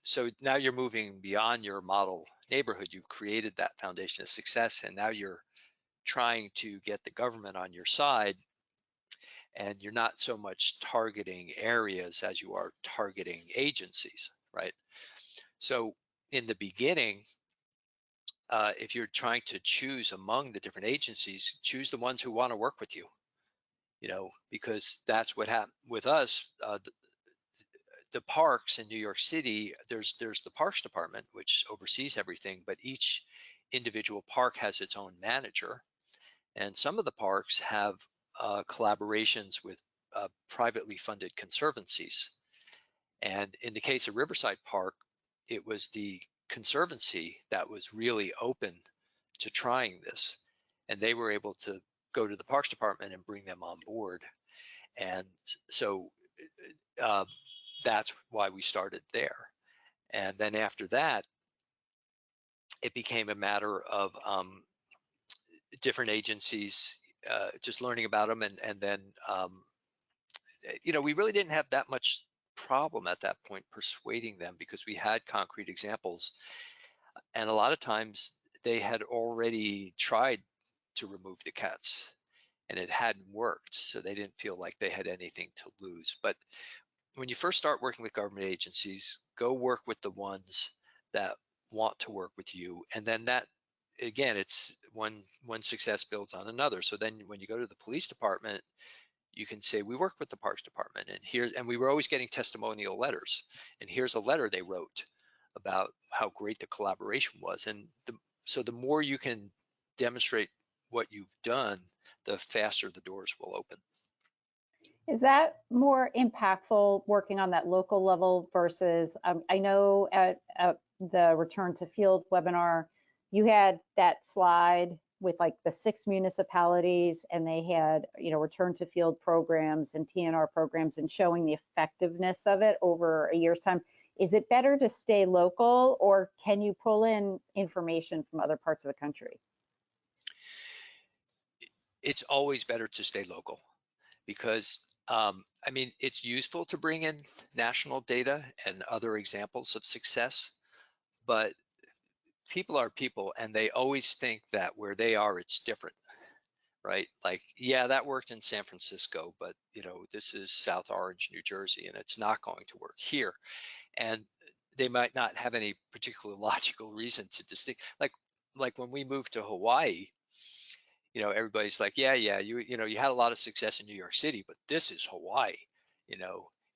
so now you're moving beyond your model neighborhood, you've created that foundation of success, and now you're trying to get the government on your side, and you're not so much targeting areas as you are targeting agencies, right? So in the beginning, if you're trying to choose among the different agencies, choose the ones who want to work with you, because that's what happened with us. The parks in New York City, there's the Parks Department, which oversees everything, but each individual park has its own manager. And some of the parks have collaborations with privately funded conservancies. And in the case of Riverside Park, it was the conservancy that was really open to trying this. And they were able to go to the Parks Department and bring them on board. And so that's why we started there. And then after that, it became a matter of different agencies, just learning about them. And then, we really didn't have that much problem at that point persuading them because we had concrete examples. And a lot of times they had already tried to remove the cats. and it hadn't worked, so they didn't feel like they had anything to lose. But when you first start working with government agencies, go work with the ones that want to work with you, and then that, again, it's one success builds on another. So then when you go to the police department, you can say, we work with the Parks Department, and we were always getting testimonial letters, and here's a letter they wrote about how great the collaboration was. And so the more you can demonstrate what you've done, the faster the doors will open. Is that more impactful working on that local level versus, I know at the Return to Field webinar, you had that slide with like the 6 municipalities, and they had, Return to Field programs and TNR programs, and showing the effectiveness of it over a year's time. Is it better to stay local, or can you pull in information from other parts of the country? It's always better to stay local, because I mean, it's useful to bring in national data and other examples of success, but people are people, and they always think that where they are, it's different, right? Like, yeah, that worked in San Francisco, but this is South Orange, New Jersey, and it's not going to work here. And they might not have any particular logical reason to distinct. Like when we moved to Hawaii, everybody's like, yeah, you had a lot of success in New York City, but this is Hawaii.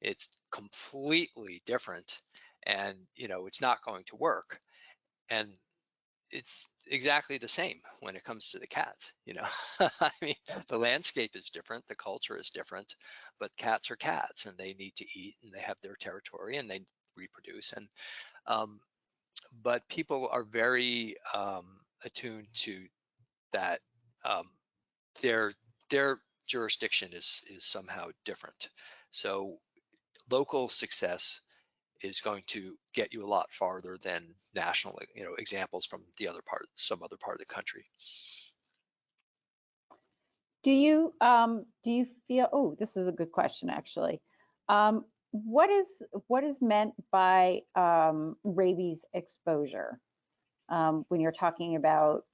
It's completely different, and it's not going to work. And it's exactly the same when it comes to the cats. I mean, the landscape is different, the culture is different, but cats are cats, and they need to eat, and they have their territory, and they reproduce. And but people are very attuned to that. Their jurisdiction is somehow different. So local success is going to get you a lot farther than national, examples from some other part of the country. Do you feel? Oh, this is a good question, actually. What is meant by rabies exposure? When you're talking about,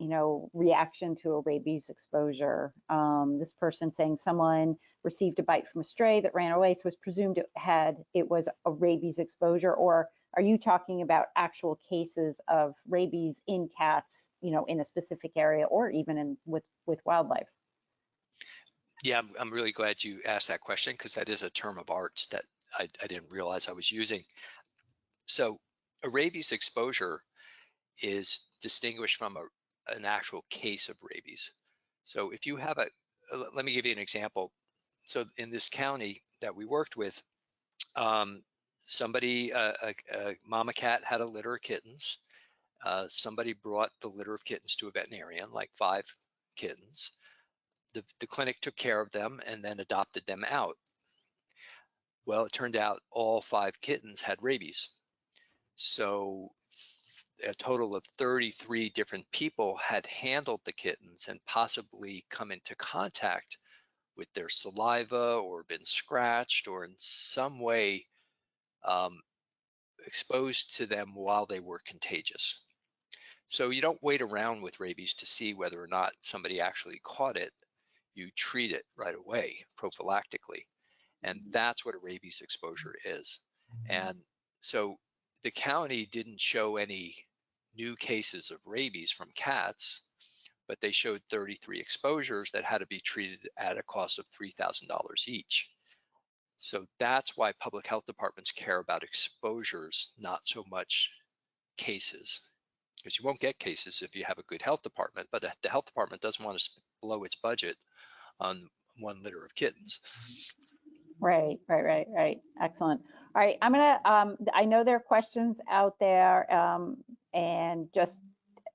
reaction to a rabies exposure, this person saying someone received a bite from a stray that ran away, so was presumed it was a rabies exposure, or are you talking about actual cases of rabies in cats, in a specific area, or even with wildlife? Yeah, I'm really glad you asked that question, because that is a term of art that I didn't realize I was using. So a rabies exposure is distinguished from an actual case of rabies. So if you have let me give you an example. So in this county that we worked with, somebody, a mama cat had a litter of kittens. Somebody brought the litter of kittens to a veterinarian, like 5 kittens. The clinic took care of them and then adopted them out. Well, it turned out all 5 kittens had rabies. So a total of 33 different people had handled the kittens and possibly come into contact with their saliva, or been scratched, or in some way exposed to them while they were contagious. So you don't wait around with rabies to see whether or not somebody actually caught it. You treat it right away, prophylactically. And that's what a rabies exposure is. And so the county didn't show any new cases of rabies from cats, but they showed 33 exposures that had to be treated at a cost of $3,000 each. So that's why public health departments care about exposures, not so much cases, because you won't get cases if you have a good health department, but the health department doesn't want to blow its budget on 1 litter of kittens. Right. Excellent. All right, I'm gonna, I know there are questions out there, and just,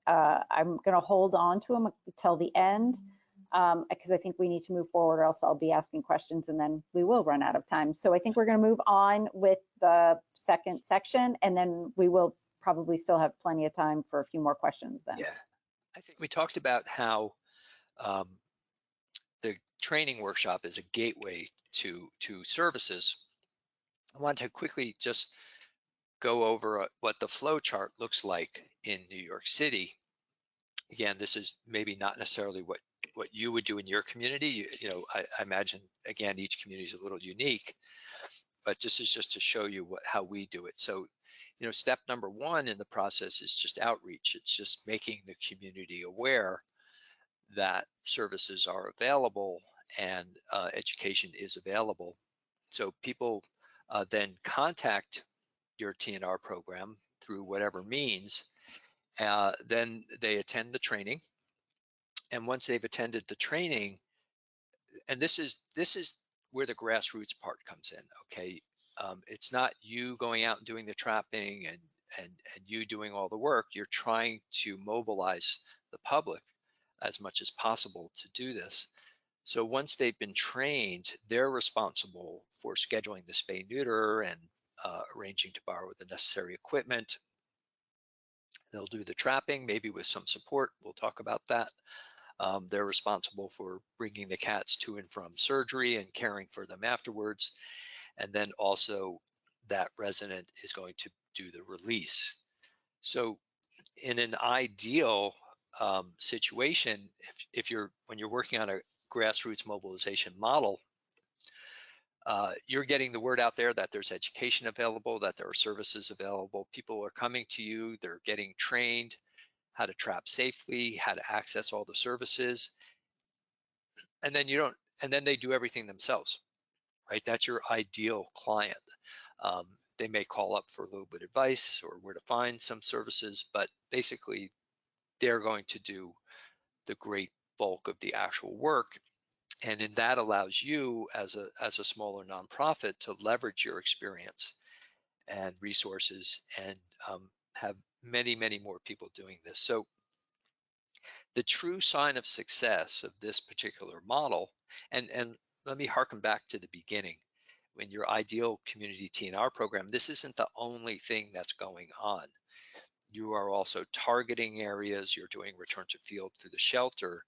I'm gonna hold on to them until the end, because I think we need to move forward, or else I'll be asking questions and then we will run out of time. So I think we're gonna move on with the second section, and then we will probably still have plenty of time for a few more questions then. Yeah, I think we talked about how the training workshop is a gateway to services. I want to quickly just go over what the flow chart looks like in New York City. Again, this is maybe not necessarily what what you would do in your community. You know, I imagine, again, each community is a little unique, but this is just to show you how we do it. So, you know, step number one in the process is just outreach. It's just making the community aware that services are available and education is available. So people then contact your TNR program through whatever means. Then they attend the training. And once they've attended the training, and this is where the grassroots part comes in, okay? It's not you going out and doing the trapping and you doing all the work. You're trying to mobilize the public as much as possible to do this. So once they've been trained, they're responsible for scheduling the spay neuter and arranging to borrow the necessary equipment. They'll do the trapping, maybe with some support. We'll talk about that. They're responsible for bringing the cats to and from surgery and caring for them afterwards. And then also that resident is going to do the release. So in an ideal situation, when you're working on a grassroots mobilization model, you're getting the word out there that there's education available, that there are services available. People are coming to you, they're getting trained how to trap safely, how to access all the services, and then they do everything themselves, right? That's your ideal client. They may call up for a little bit of advice or where to find some services, but basically they're going to do the great bulk of the actual work. And then that allows you as a smaller nonprofit to leverage your experience and resources and have many, many more people doing this. So the true sign of success of this particular model, and let me harken back to the beginning. In your ideal community TNR program, this isn't the only thing that's going on. You are also targeting areas, you're doing return to field through the shelter,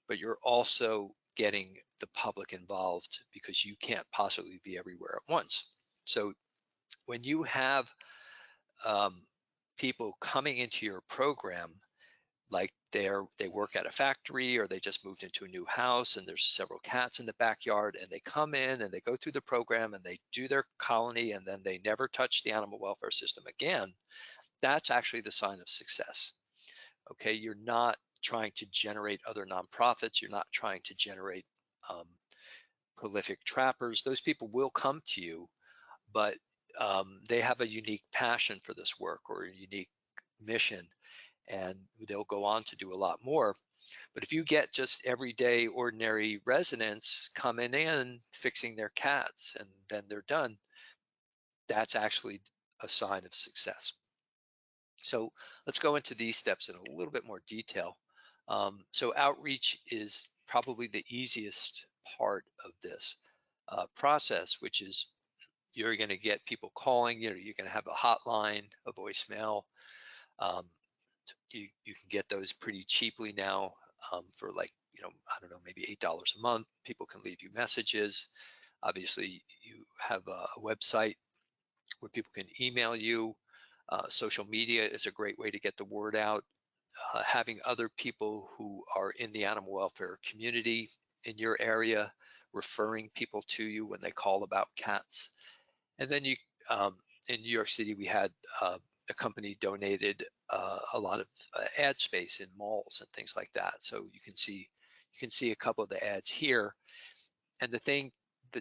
but you're also getting the public involved because you can't possibly be everywhere at once. So when you have people coming into your program, like they work at a factory or they just moved into a new house and there's several cats in the backyard, and they come in and they go through the program and they do their colony and then they never touch the animal welfare system again, that's actually the sign of success. Okay, you're not trying to generate other nonprofits, you're not trying to generate prolific trappers. Those people will come to you, but they have a unique passion for this work or a unique mission, and they'll go on to do a lot more. But if you get just everyday ordinary residents coming in, fixing their cats, and then they're done, that's actually a sign of success. So let's go into these steps in a little bit more detail. So outreach is probably the easiest part of this process, which is you're going to get people calling. You're going to have a hotline, a voicemail. You can get those pretty cheaply now for like, I don't know, maybe $8 a month. People can leave you messages. Obviously, you have a website where people can email you. Social media is a great way to get the word out. Having other people who are in the animal welfare community in your area, referring people to you when they call about cats. And then in New York City, we had a company donated a lot of ad space in malls and things like that. So you can see a couple of the ads here. And the thing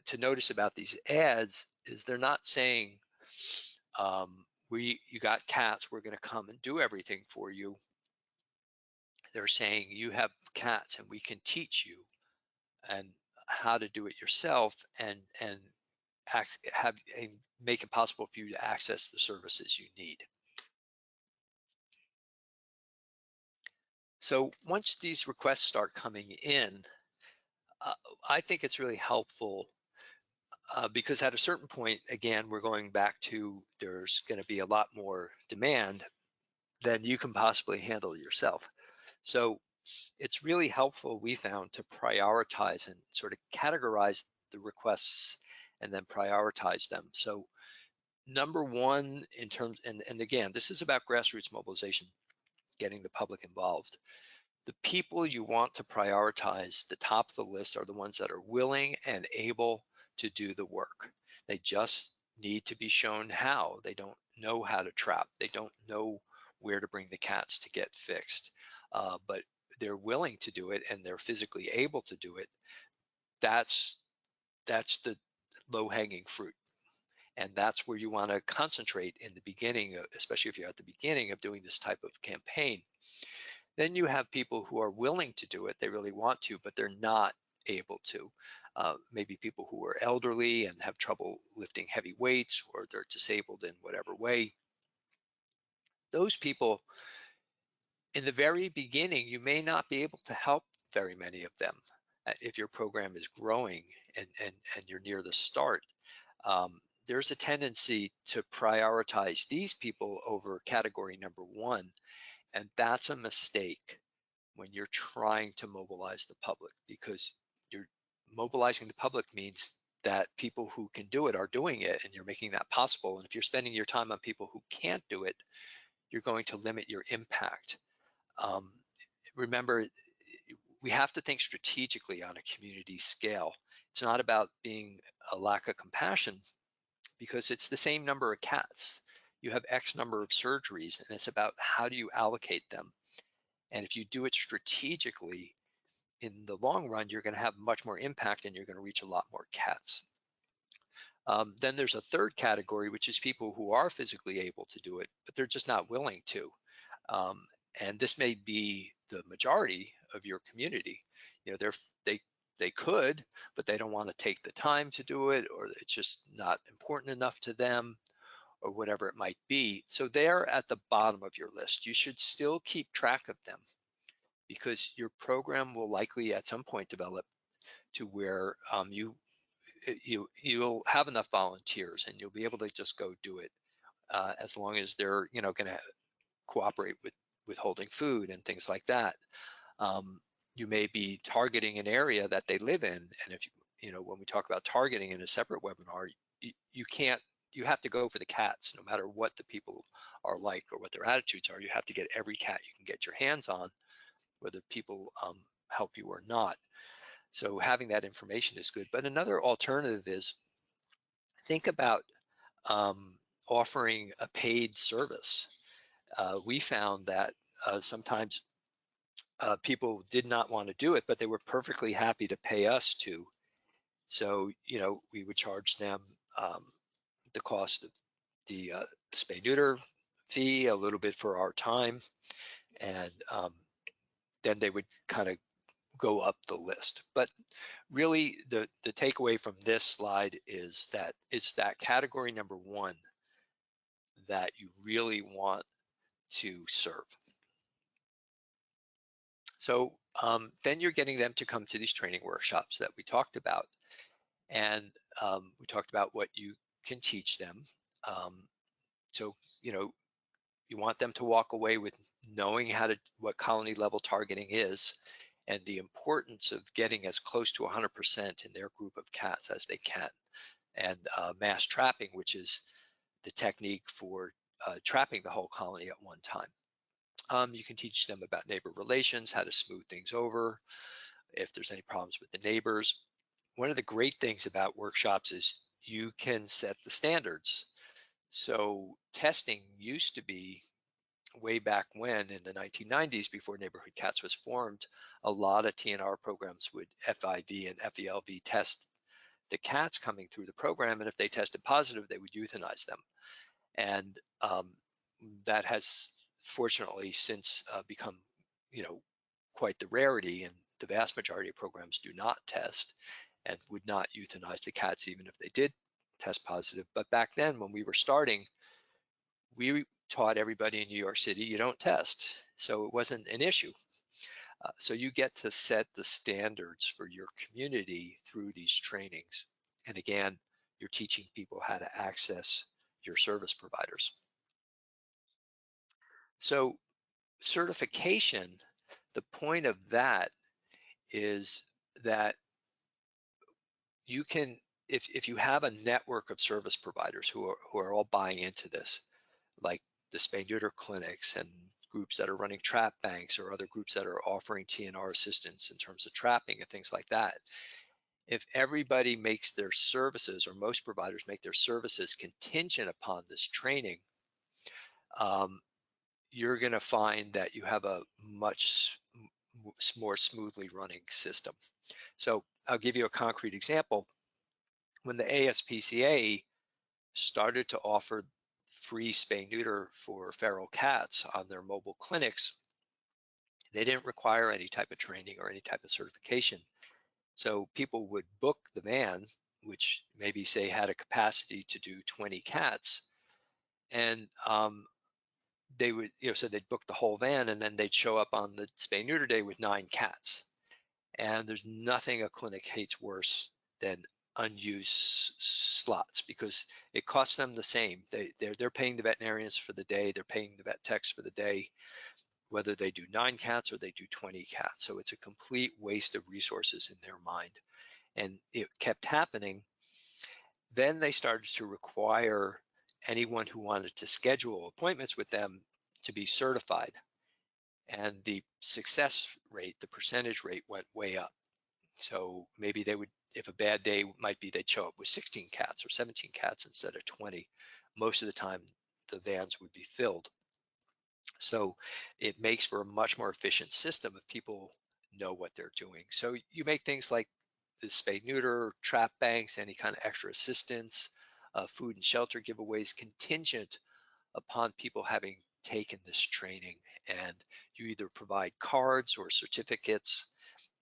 to notice about these ads is they're not saying, you got cats, we're going to come and do everything for you. They're saying you have cats and we can teach you and how to do it yourself and make it possible for you to access the services you need. So once these requests start coming in, I think it's really helpful because at a certain point, again, we're going back to there's going to be a lot more demand than you can possibly handle yourself. So it's really helpful, we found, to prioritize and sort of categorize the requests and then prioritize them. So number one, in terms, and again, this is about grassroots mobilization, getting the public involved. The people you want to prioritize, the top of the list, are the ones that are willing and able to do the work. They just need to be shown how. They don't know how to trap. They don't know where to bring the cats to get fixed, but they're willing to do it and they're physically able to do it. That's the low-hanging fruit. And that's where you want to concentrate in the beginning, especially if you're at the beginning of doing this type of campaign. Then you have people who are willing to do it. They really want to, but they're not able to. Maybe people who are elderly and have trouble lifting heavy weights, or they're disabled in whatever way. Those people, in the very beginning, you may not be able to help very many of them if your program is growing and you're near the start. There's a tendency to prioritize these people over category number one, and that's a mistake when you're trying to mobilize the public, because you're mobilizing the public means that people who can do it are doing it, and you're making that possible. And if you're spending your time on people who can't do it, you're going to limit your impact. Remember, we have to think strategically on a community scale. It's not about being a lack of compassion, because it's the same number of cats. You have X number of surgeries, and it's about how do you allocate them. And if you do it strategically, in the long run, you're going to have much more impact and you're going to reach a lot more cats. Then there's a third category, which is people who are physically able to do it, but they're just not willing to. And this may be the majority of your community. You know, they could, but they don't want to take the time to do it, or it's just not important enough to them, or whatever it might be. So they're at the bottom of your list. You should still keep track of them, because your program will likely at some point develop to where you'll have enough volunteers and you'll be able to just go do it, as long as they're going to cooperate with holding food and things like that. You may be targeting an area that they live in, and if when we talk about targeting in a separate webinar, you have to go for the cats, no matter what the people are like or what their attitudes are. You have to get every cat you can get your hands on, whether people help you or not. So having that information is good. But another alternative is, think about offering a paid service. We found that sometimes people did not want to do it, but they were perfectly happy to pay us to. So, we would charge them the cost of the spay neuter fee, a little bit for our time, and then they would kind of go up the list. But really, the takeaway from this slide is that it's that category number one that you really want to serve. So then you're getting them to come to these training workshops that we talked about, and we talked about what you can teach them. So you want them to walk away with knowing what colony level targeting is, and the importance of getting as close to 100% in their group of cats as they can, and mass trapping, which is the technique for trapping the whole colony at one time. You can teach them about neighbor relations, how to smooth things over if there's any problems with the neighbors. One of the great things about workshops is you can set the standards. So testing used to be, way back when in the 1990s, before Neighborhood Cats was formed, a lot of TNR programs would FIV and FELV test the cats coming through the program, and if they tested positive, they would euthanize them. And that has fortunately since become, quite the rarity, and the vast majority of programs do not test and would not euthanize the cats even if they did test positive. But back then, when we were starting, we taught everybody in New York City, you don't test. So it wasn't an issue. So you get to set the standards for your community through these trainings. And again, you're teaching people how to access your service providers. So certification, the point of that is that you can, if you have a network of service providers who are all buying into this, like the spay neuter clinics and groups that are running trap banks or other groups that are offering TNR assistance in terms of trapping and things like that. If everybody makes their services, or most providers make their services contingent upon this training, you're going to find that you have a much more smoothly running system. So I'll give you a concrete example. When the ASPCA started to offer free spay neuter for feral cats on their mobile clinics, they didn't require any type of training or any type of certification. So people would book the van, which maybe say had a capacity to do 20 cats, and they would, so they'd book the whole van, and then they'd show up on the spay neuter day with 9 cats. And there's nothing a clinic hates worse than unused slots, because it costs them the same. They're paying the veterinarians for the day, they're paying the vet techs for the day, whether they do 9 cats or they do 20 cats. So it's a complete waste of resources in their mind. And it kept happening. Then they started to require anyone who wanted to schedule appointments with them to be certified. And the success rate, the percentage rate, went way up. So maybe they would, if a bad day might be, they'd show up with 16 cats or 17 cats instead of 20. Most of the time, the vans would be filled. So it makes for a much more efficient system if people know what they're doing. So you make things like the spay neuter, trap banks, any kind of extra assistance, food and shelter giveaways contingent upon people having taken this training. And you either provide cards or certificates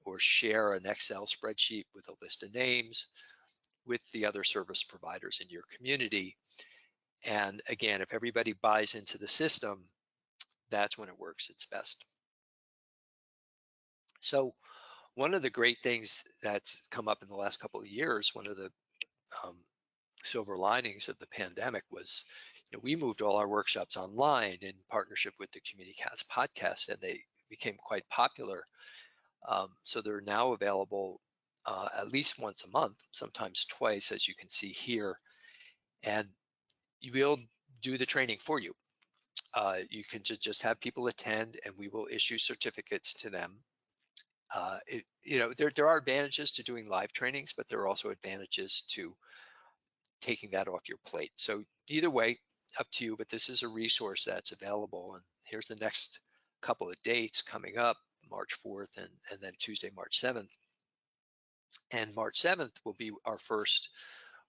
or share an Excel spreadsheet with a list of names with the other service providers in your community. And again, if everybody buys into the system, that's when it works its best. So one of the great things that's come up in the last couple of years, one of the silver linings of the pandemic was, we moved all our workshops online in partnership with the Community Cats podcast, and they became quite popular. So they're now available at least once a month, sometimes twice, as you can see here. And we'll do the training for you. You can just have people attend, and we will issue certificates to them. There are advantages to doing live trainings, but there are also advantages to taking that off your plate. So either way, up to you, but this is a resource that's available. And here's the next couple of dates coming up, March 4th and then Tuesday, March 7th. And March 7th will be our first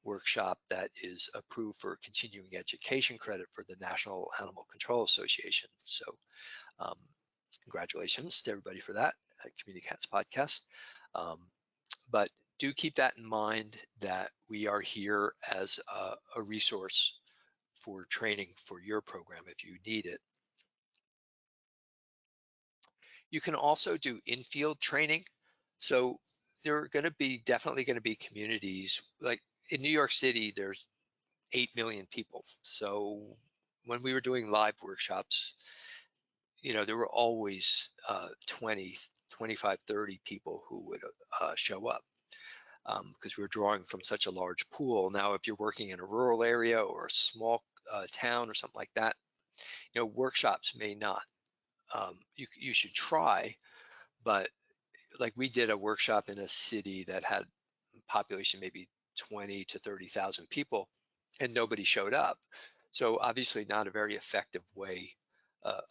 workshop that is approved for continuing education credit for the National Animal Control Association. So congratulations to everybody for that at Community Cats Podcast. But do keep that in mind, that we are here as a resource for training for your program if you need it. You can also do in-field training. So there are definitely going to be communities, like in New York City, there's 8 million people. So when we were doing live workshops, there were always 20, 25, 30 people who would show up because we were drawing from such a large pool. Now, if you're working in a rural area or a small town or something like that, workshops may not. You should try, but like we did a workshop in a city that had a population maybe 20 to 30,000 people, and nobody showed up. So obviously not a very effective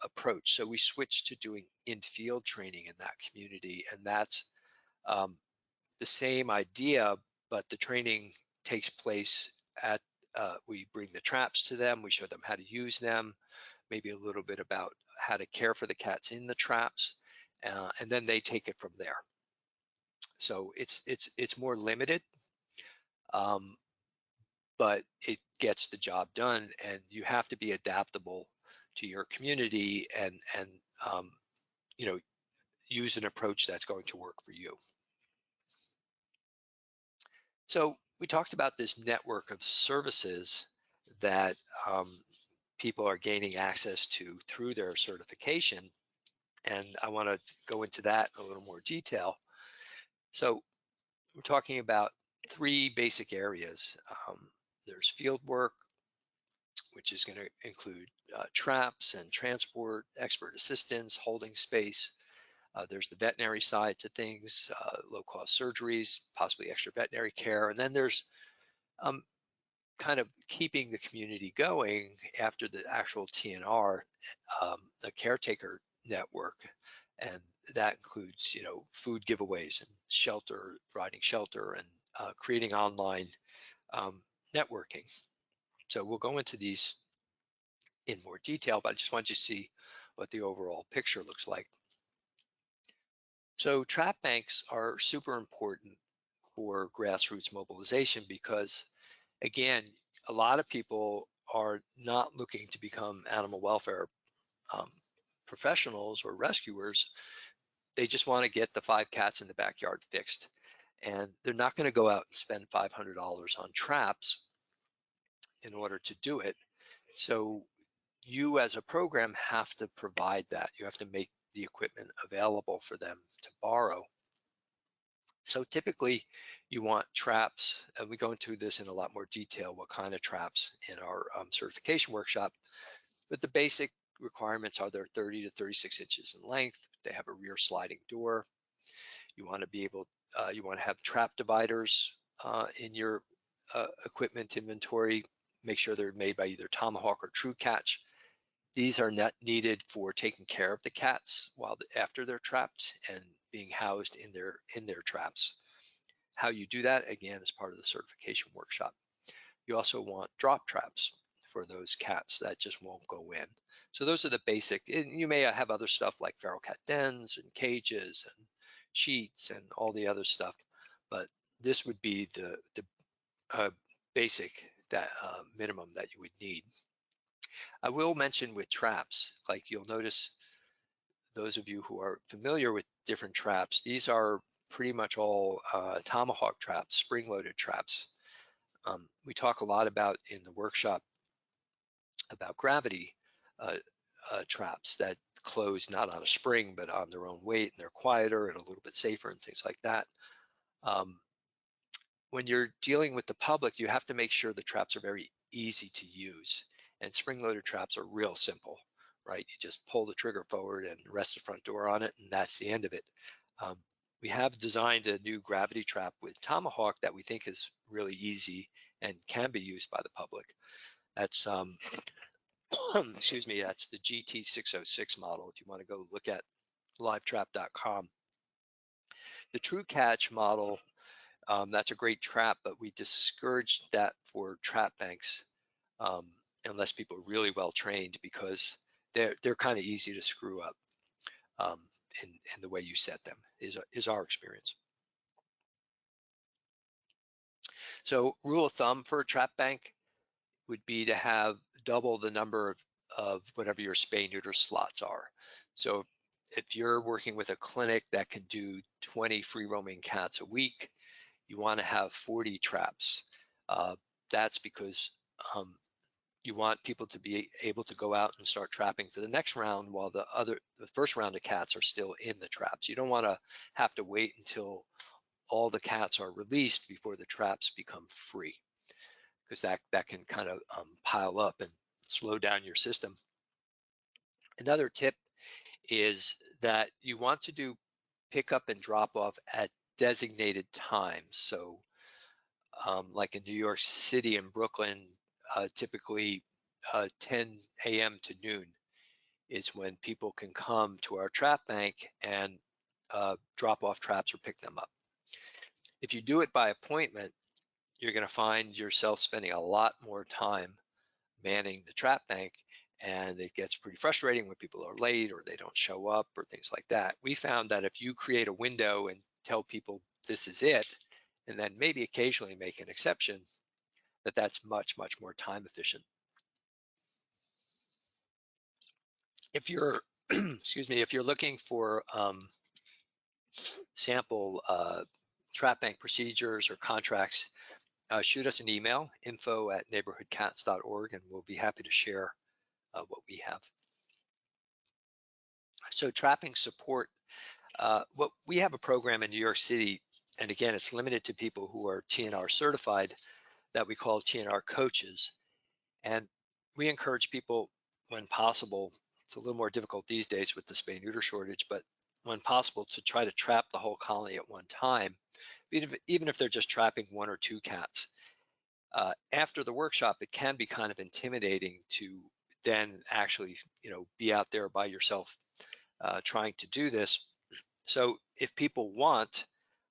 approach. So we switched to doing in-field training in that community, and that's the same idea, but the training takes place at, we bring the traps to them, we show them how to use them, maybe a little bit about how to care for the cats in the traps, and then they take it from there. So it's more limited, but it gets the job done, and you have to be adaptable to your community and use an approach that's going to work for you. So we talked about this network of services that people are gaining access to through their certification, and I want to go into that in a little more detail. So we're talking about 3 basic areas. There's field work, which is going to include traps and transport, expert assistance, holding space. There's the veterinary side to things, low-cost surgeries, possibly extra veterinary care, and then there's kind of keeping the community going after the actual TNR, the Caretaker network, and that includes, food giveaways and shelter, providing shelter, and creating online networking. So we'll go into these in more detail, but I just want you to see what the overall picture looks like. So trap banks are super important for grassroots mobilization because, again, a lot of people are not looking to become animal welfare professionals or rescuers. They just want to get the 5 cats in the backyard fixed. And they're not going to go out and spend $500 on traps in order to do it. So you as a program have to provide that. You have to make the equipment available for them to borrow. So typically you want traps, and we go into this in a lot more detail, what kind of traps in our certification workshop, but the basic requirements are they're 30 to 36 inches in length. They have a rear sliding door. You want to be able, you want to have trap dividers in your equipment inventory. Make sure they're made by either Tomahawk or True Catch. These are not needed for taking care of the cats after they're trapped and being housed in their traps. How you do that, again, is part of the certification workshop. You also want drop traps for those cats that just won't go in. So those are the basic, and you may have other stuff like feral cat dens and cages and sheets and all the other stuff, but this would be the basic minimum that you would need. I will mention with traps, like you'll notice, those of you who are familiar with different traps, these are pretty much all Tomahawk traps, spring-loaded traps. We talk a lot about in the workshop about gravity traps that close not on a spring but on their own weight, and they're quieter and a little bit safer and things like that. When you're dealing with the public, you have to make sure the traps are very easy to use, and spring-loaded traps are real simple, right? You just pull the trigger forward and rest the front door on it, and that's the end of it. We have designed a new gravity trap with Tomahawk that we think is really easy and can be used by the public. That's excuse me, that's the GT606 model if you want to go look at livetrap.com. The True Catch model, that's a great trap, but we discouraged that for trap banks unless people are really well trained, because they're kind of easy to screw up in the way you set them, is our experience. So rule of thumb for a trap bank would be to have double the number of whatever your spay neuter slots are. So if you're working with a clinic that can do 20 free roaming cats a week, you want to have 40 traps. That's because you want people to be able to go out and start trapping for the next round while the first round of cats are still in the traps. You don't want to have to wait until all the cats are released before the traps become free, because that can kind of pile up and slow down your system. Another tip is that you want to do pick up and drop off at designated times. So like in New York City and Brooklyn, typically 10 a.m. to noon is when people can come to our trap bank and drop off traps or pick them up. If you do it by appointment, you're going to find yourself spending a lot more time manning the trap bank, and it gets pretty frustrating when people are late or they don't show up or things like that. We found that if you create a window and tell people this is it, and then maybe occasionally make an exception, that's much more time efficient. If you're excuse me, if you're looking for sample trap bank procedures or contracts, shoot us an email, info@neighborhoodcats.org, and we'll be happy to share what we have. So trapping support, we have a program in New York City, and again, it's limited to people who are TNR certified, that we call TNR coaches. And we encourage people, when possible, it's a little more difficult these days with the spay neuter shortage, but when possible, to try to trap the whole colony at one time, even if they're just trapping 1 or 2 cats. After the workshop, it can be kind of intimidating to then actually, be out there by yourself trying to do this. So if people want,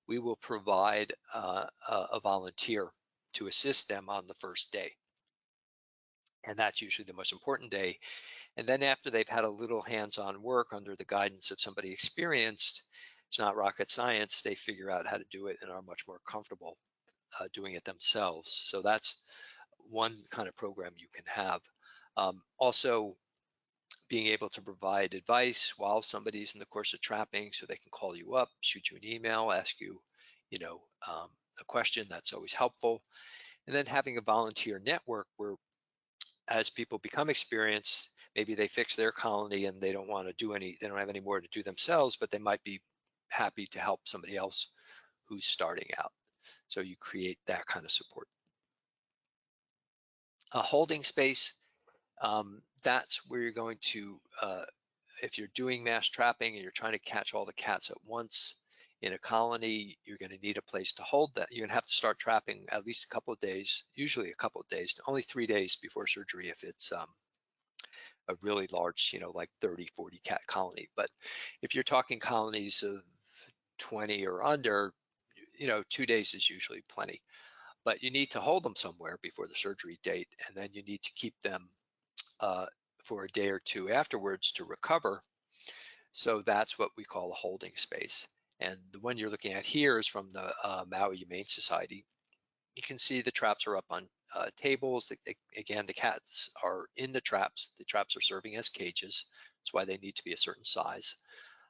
we will provide a volunteer to assist them on the first day. And that's usually the most important day. And then after they've had a little hands-on work under the guidance of somebody experienced, it's not rocket science, they figure out how to do it and are much more comfortable doing it themselves. So that's one kind of program you can have. Also, being able to provide advice while somebody's in the course of trapping, so they can call you up, shoot you an email, ask you, a question. That's always helpful. And then having a volunteer network where, as people become experienced, maybe they fix their colony and they don't want to do they don't have any more to do themselves, but they might be happy to help somebody else who's starting out. So you create that kind of support. A holding space, that's where you're going to, if you're doing mass trapping and you're trying to catch all the cats at once in a colony, you're going to need a place to hold that. You're going to have to start trapping at least a couple of days, usually a couple of days, only 3 days before surgery if it's a really large, like 30, 40 cat colony. But if you're talking colonies of 20 or under, 2 days is usually plenty. But you need to hold them somewhere before the surgery date, and then you need to keep them for a day or two afterwards to recover. So that's what we call a holding space. And the one you're looking at here is from the Maui Humane Society. You can see the traps are up on tables. Again, the cats are in the traps. The traps are serving as cages. That's why they need to be a certain size.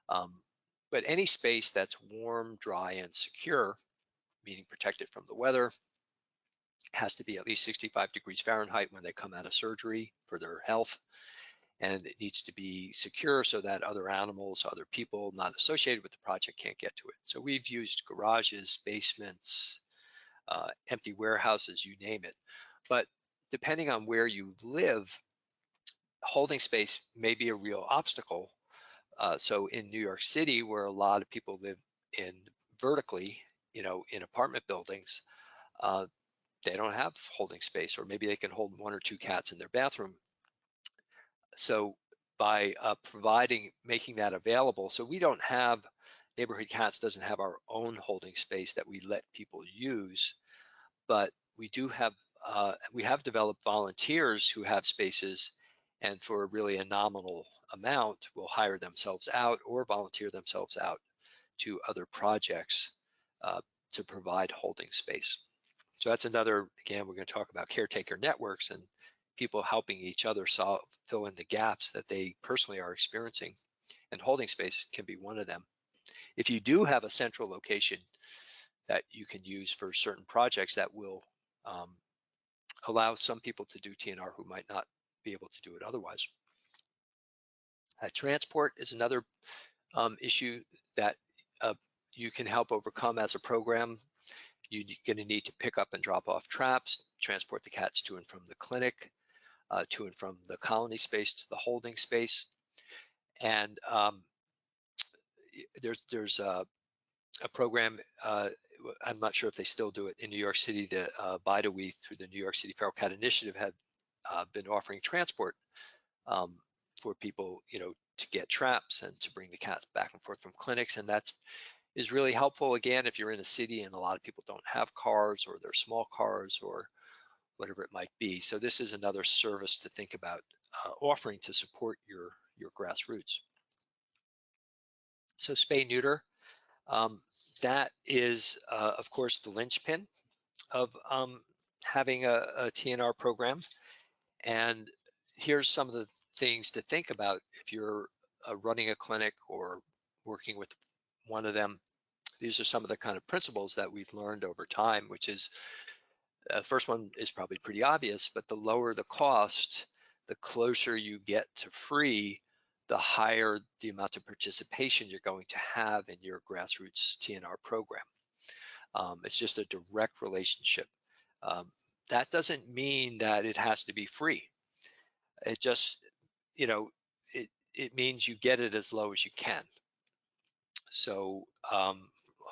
But any space that's warm, dry, and secure, meaning protected from the weather, has to be at least 65 degrees Fahrenheit when they come out of surgery for their health. And it needs to be secure so that other animals, other people not associated with the project can't get to it. So we've used garages, basements, empty warehouses, you name it. But depending on where you live, holding space may be a real obstacle. So in New York City, where a lot of people live in vertically, in apartment buildings, they don't have holding space, or maybe they can hold 1 or 2 cats in their bathroom. So by making that available, so we don't have, Neighborhood Cats doesn't have our own holding space that we let people use, but we do have, we have developed volunteers who have spaces, and for really a nominal amount will hire themselves out or volunteer themselves out to other projects to provide holding space. So that's another, again, we're going to talk about caretaker networks and people helping each other fill in the gaps that they personally are experiencing, and holding space can be one of them. If you do have a central location that you can use for certain projects, that will allow some people to do TNR who might not be able to do it otherwise. Transport is another issue that you can help overcome as a program. You're going to need to pick up and drop off traps, transport the cats to and from the clinic, to and from the colony space to the holding space. And there's a program, I'm not sure if they still do it in New York City, the Bide-A-Wee through the New York City Feral Cat Initiative have been offering transport for people, to get traps and to bring the cats back and forth from clinics. And that is really helpful, again, if you're in a city and a lot of people don't have cars, or they're small cars, or whatever it might be. So this is another service to think about offering to support your grassroots. So spay neuter, that is of course the linchpin of having a TNR program. And here's some of the things to think about if you're running a clinic or working with one of them. These are some of the kind of principles that we've learned over time, which is, first one is probably pretty obvious, but the lower the cost, the closer you get to free, the higher the amount of participation you're going to have in your grassroots TNR program. It's just a direct relationship. That doesn't mean that it has to be free. It just, you know, it means you get it as low as you can. So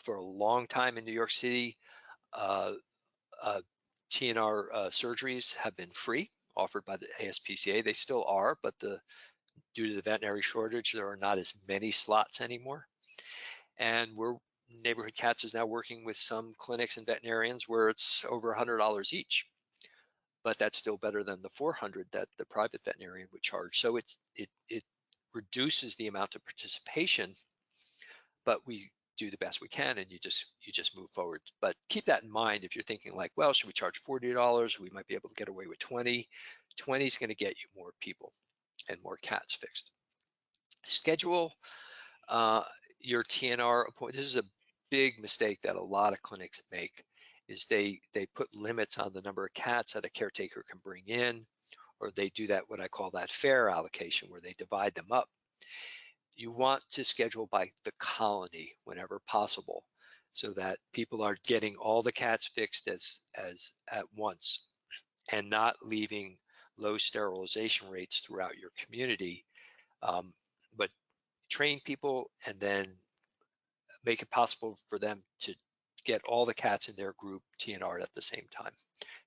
for a long time in New York City, TNR surgeries have been free, offered by the ASPCA. They still are, but due to the veterinary shortage, there are not as many slots anymore. And Neighborhood Cats is now working with some clinics and veterinarians where it's over $100 each, but that's still better than the $400 that the private veterinarian would charge. So it reduces the amount of participation, but we do the best we can, and you just move forward. But keep that in mind if you're thinking like, well, should we charge $40? We might be able to get away with 20. 20 is going to get you more people and more cats fixed. Schedule your TNR appointment. This is a big mistake that a lot of clinics make, is they put limits on the number of cats that a caretaker can bring in, or they do that, what I call that fair allocation, where they divide them up. You want to schedule by the colony whenever possible, so that people are getting all the cats fixed as at once, and not leaving low sterilization rates throughout your community, but train people and then make it possible for them to get all the cats in their group TNR at the same time.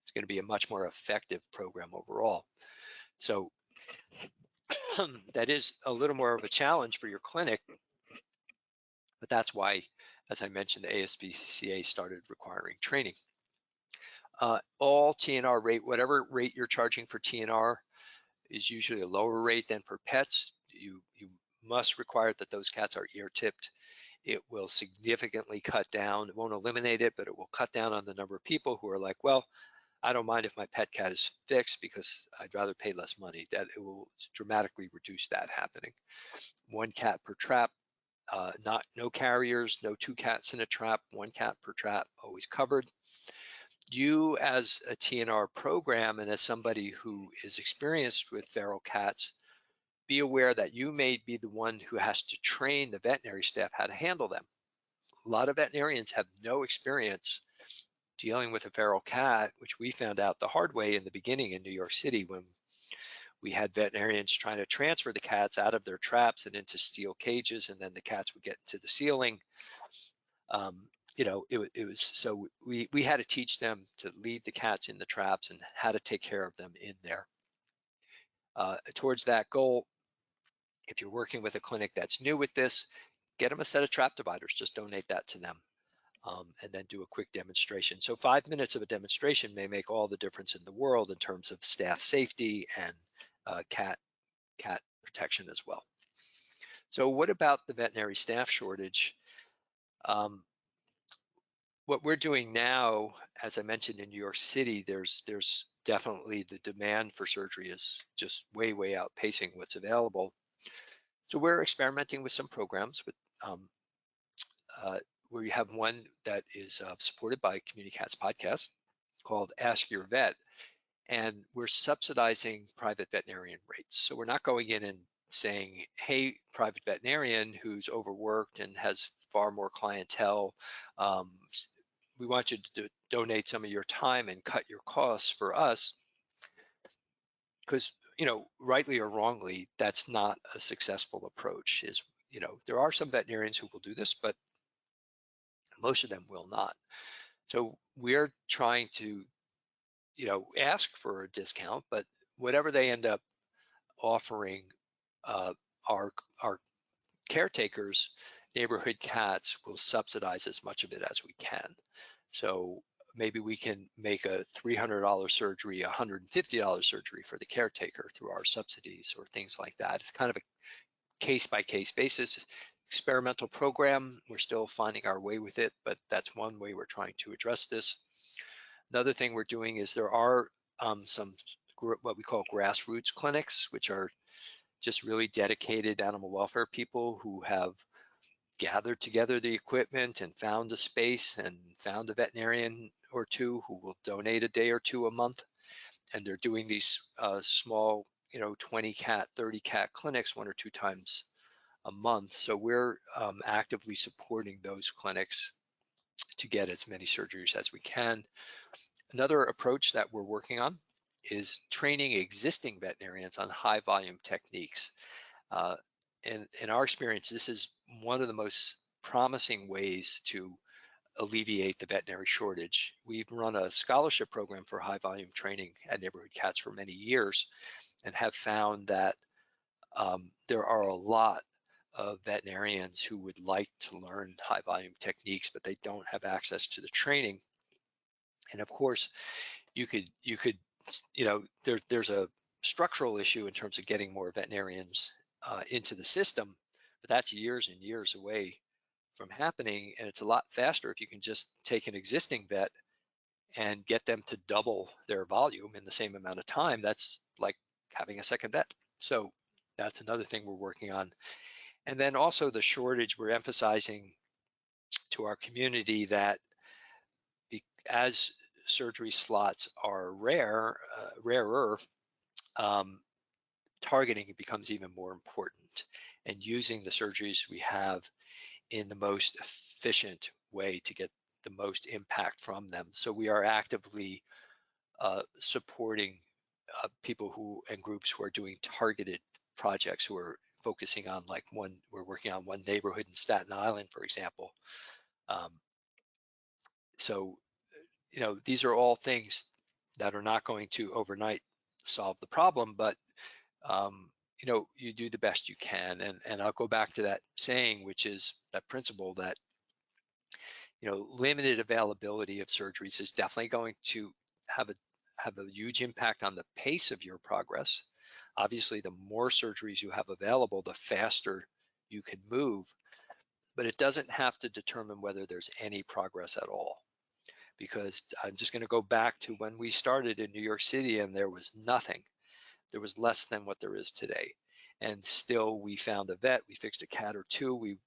It's going to be a much more effective program overall. So that is a little more of a challenge for your clinic, but that's why, as I mentioned, the ASPCA started requiring training. All TNR rate, whatever rate you're charging for TNR, is usually a lower rate than for pets. You must require that those cats are ear tipped. It will significantly cut down, it won't eliminate it, but it will cut down on the number of people who are like, well, I don't mind if my pet cat is fixed because I'd rather pay less money. That it will dramatically reduce that happening. 1 cat per trap, no carriers, no 2 cats in a trap, 1 cat per trap, always covered. You as a TNR program and as somebody who is experienced with feral cats, be aware that you may be the one who has to train the veterinary staff how to handle them. A lot of veterinarians have no experience dealing with a feral cat, which we found out the hard way in the beginning in New York City, when we had veterinarians trying to transfer the cats out of their traps and into steel cages, and then the cats would get into the ceiling. You know, it was, so we had to teach them to leave the cats in the traps and how to take care of them in there. Towards that goal, if you're working with a clinic that's new with this, get them a set of trap dividers, just donate that to them, and then do a quick demonstration. So 5 minutes of a demonstration may make all the difference in the world in terms of staff safety and cat protection as well. So what about the veterinary staff shortage? What we're doing now, as I mentioned, in New York City, there's definitely the demand for surgery is just way outpacing what's available. So we're experimenting with some programs with where you have one that is supported by Community Cats Podcast called Ask Your Vet, and we're subsidizing private veterinarian rates. So we're not going in and saying, hey, private veterinarian who's overworked and has far more clientele, we want you to donate some of your time and cut your costs for us, because, you know, rightly or wrongly, that's not a successful approach. Is, you know, there are some veterinarians who will do this, but most of them will not. So we're trying to, you know, ask for a discount, but whatever they end up offering our caretakers, Neighborhood Cats will subsidize as much of it as we can. So maybe we can make a $300 surgery, a $150 surgery for the caretaker through our subsidies or things like that. It's kind of a case-by-case basis. Experimental program, we're still finding our way with it, but that's one way we're trying to address this. Another thing we're doing is there are some what we call grassroots clinics, which are just really dedicated animal welfare people who have gathered together the equipment and found a space and found a veterinarian or two who will donate a day or two a month. And they're doing these small, you know, 20 cat, 30 cat clinics 1 or 2 times a month. So we're actively supporting those clinics to get as many surgeries as we can. Another approach that we're working on is training existing veterinarians on high volume techniques. In our experience, this is one of the most promising ways to alleviate the veterinary shortage. We've run a scholarship program for high volume training at Neighborhood Cats for many years and have found that there are a lot of veterinarians who would like to learn high volume techniques, but they don't have access to the training. And of course, you could, there's a structural issue in terms of getting more veterinarians into the system, but that's years and years away from happening. And it's a lot faster if you can just take an existing vet and get them to double their volume in the same amount of time. That's like having a second vet. So that's another thing we're working on. And then also the shortage, we're emphasizing to our community that as surgery slots are rarer, targeting becomes even more important, and using the surgeries we have in the most efficient way to get the most impact from them. So we are actively supporting people who and groups who are doing targeted projects, who are focusing on we're working on one neighborhood in Staten Island, for example. So, these are all things that are not going to overnight solve the problem, but you do the best you can. And I'll go back to that saying, which is that principle that, limited availability of surgeries is definitely going to have a huge impact on the pace of your progress. Obviously, the more surgeries you have available, the faster you can move, but it doesn't have to determine whether there's any progress at all. Because I'm just going to go back to when we started in New York City and there was nothing. There was less than what there is today. And still we found a vet, we fixed a cat or two. We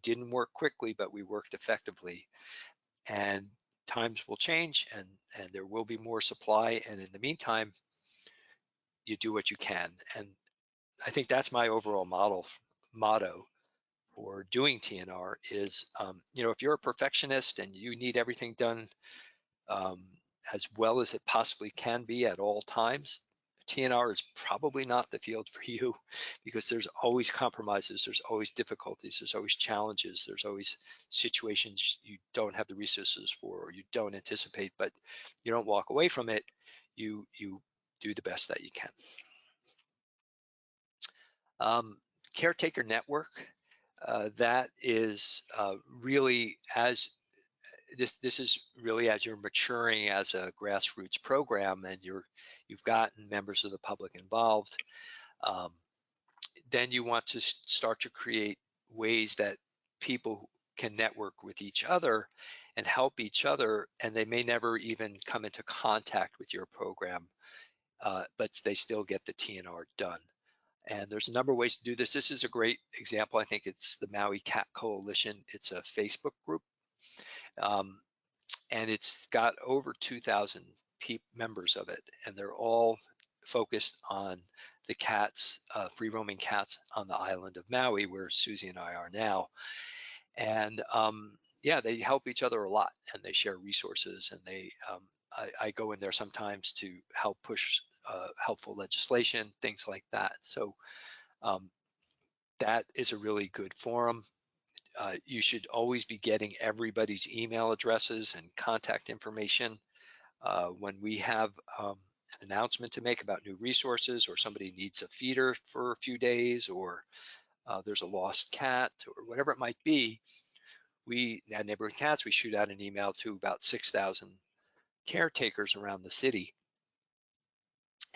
didn't work quickly, but we worked effectively. And times will change and there will be more supply. And in the meantime, you do what you can. And I think that's my overall motto for doing TNR is, if you're a perfectionist and you need everything done as well as it possibly can be at all times, TNR is probably not the field for you, because there's always compromises, there's always difficulties, there's always challenges, there's always situations you don't have the resources for or you don't anticipate, but you don't walk away from it. You do the best that you can. Caretaker network, that is really this is really as you're maturing as a grassroots program and you've gotten members of the public involved, then you want to start to create ways that people can network with each other and help each other, and they may never even come into contact with your program, but they still get the TNR done. And there's a number of ways to do this. This is a great example. I think it's the Maui Cat Coalition. It's a Facebook group. And it's got over 2,000 members of it, and they're all focused on the cats, free roaming cats on the island of Maui, where Susie and I are now. And they help each other a lot, and they share resources, and I go in there sometimes to help push helpful legislation, things like that. So that is a really good forum. You should always be getting everybody's email addresses and contact information. When we have an announcement to make about new resources, or somebody needs a feeder for a few days, or there's a lost cat, or whatever it might be, we at Neighborhood Cats, we shoot out an email to about 6,000 caretakers around the city,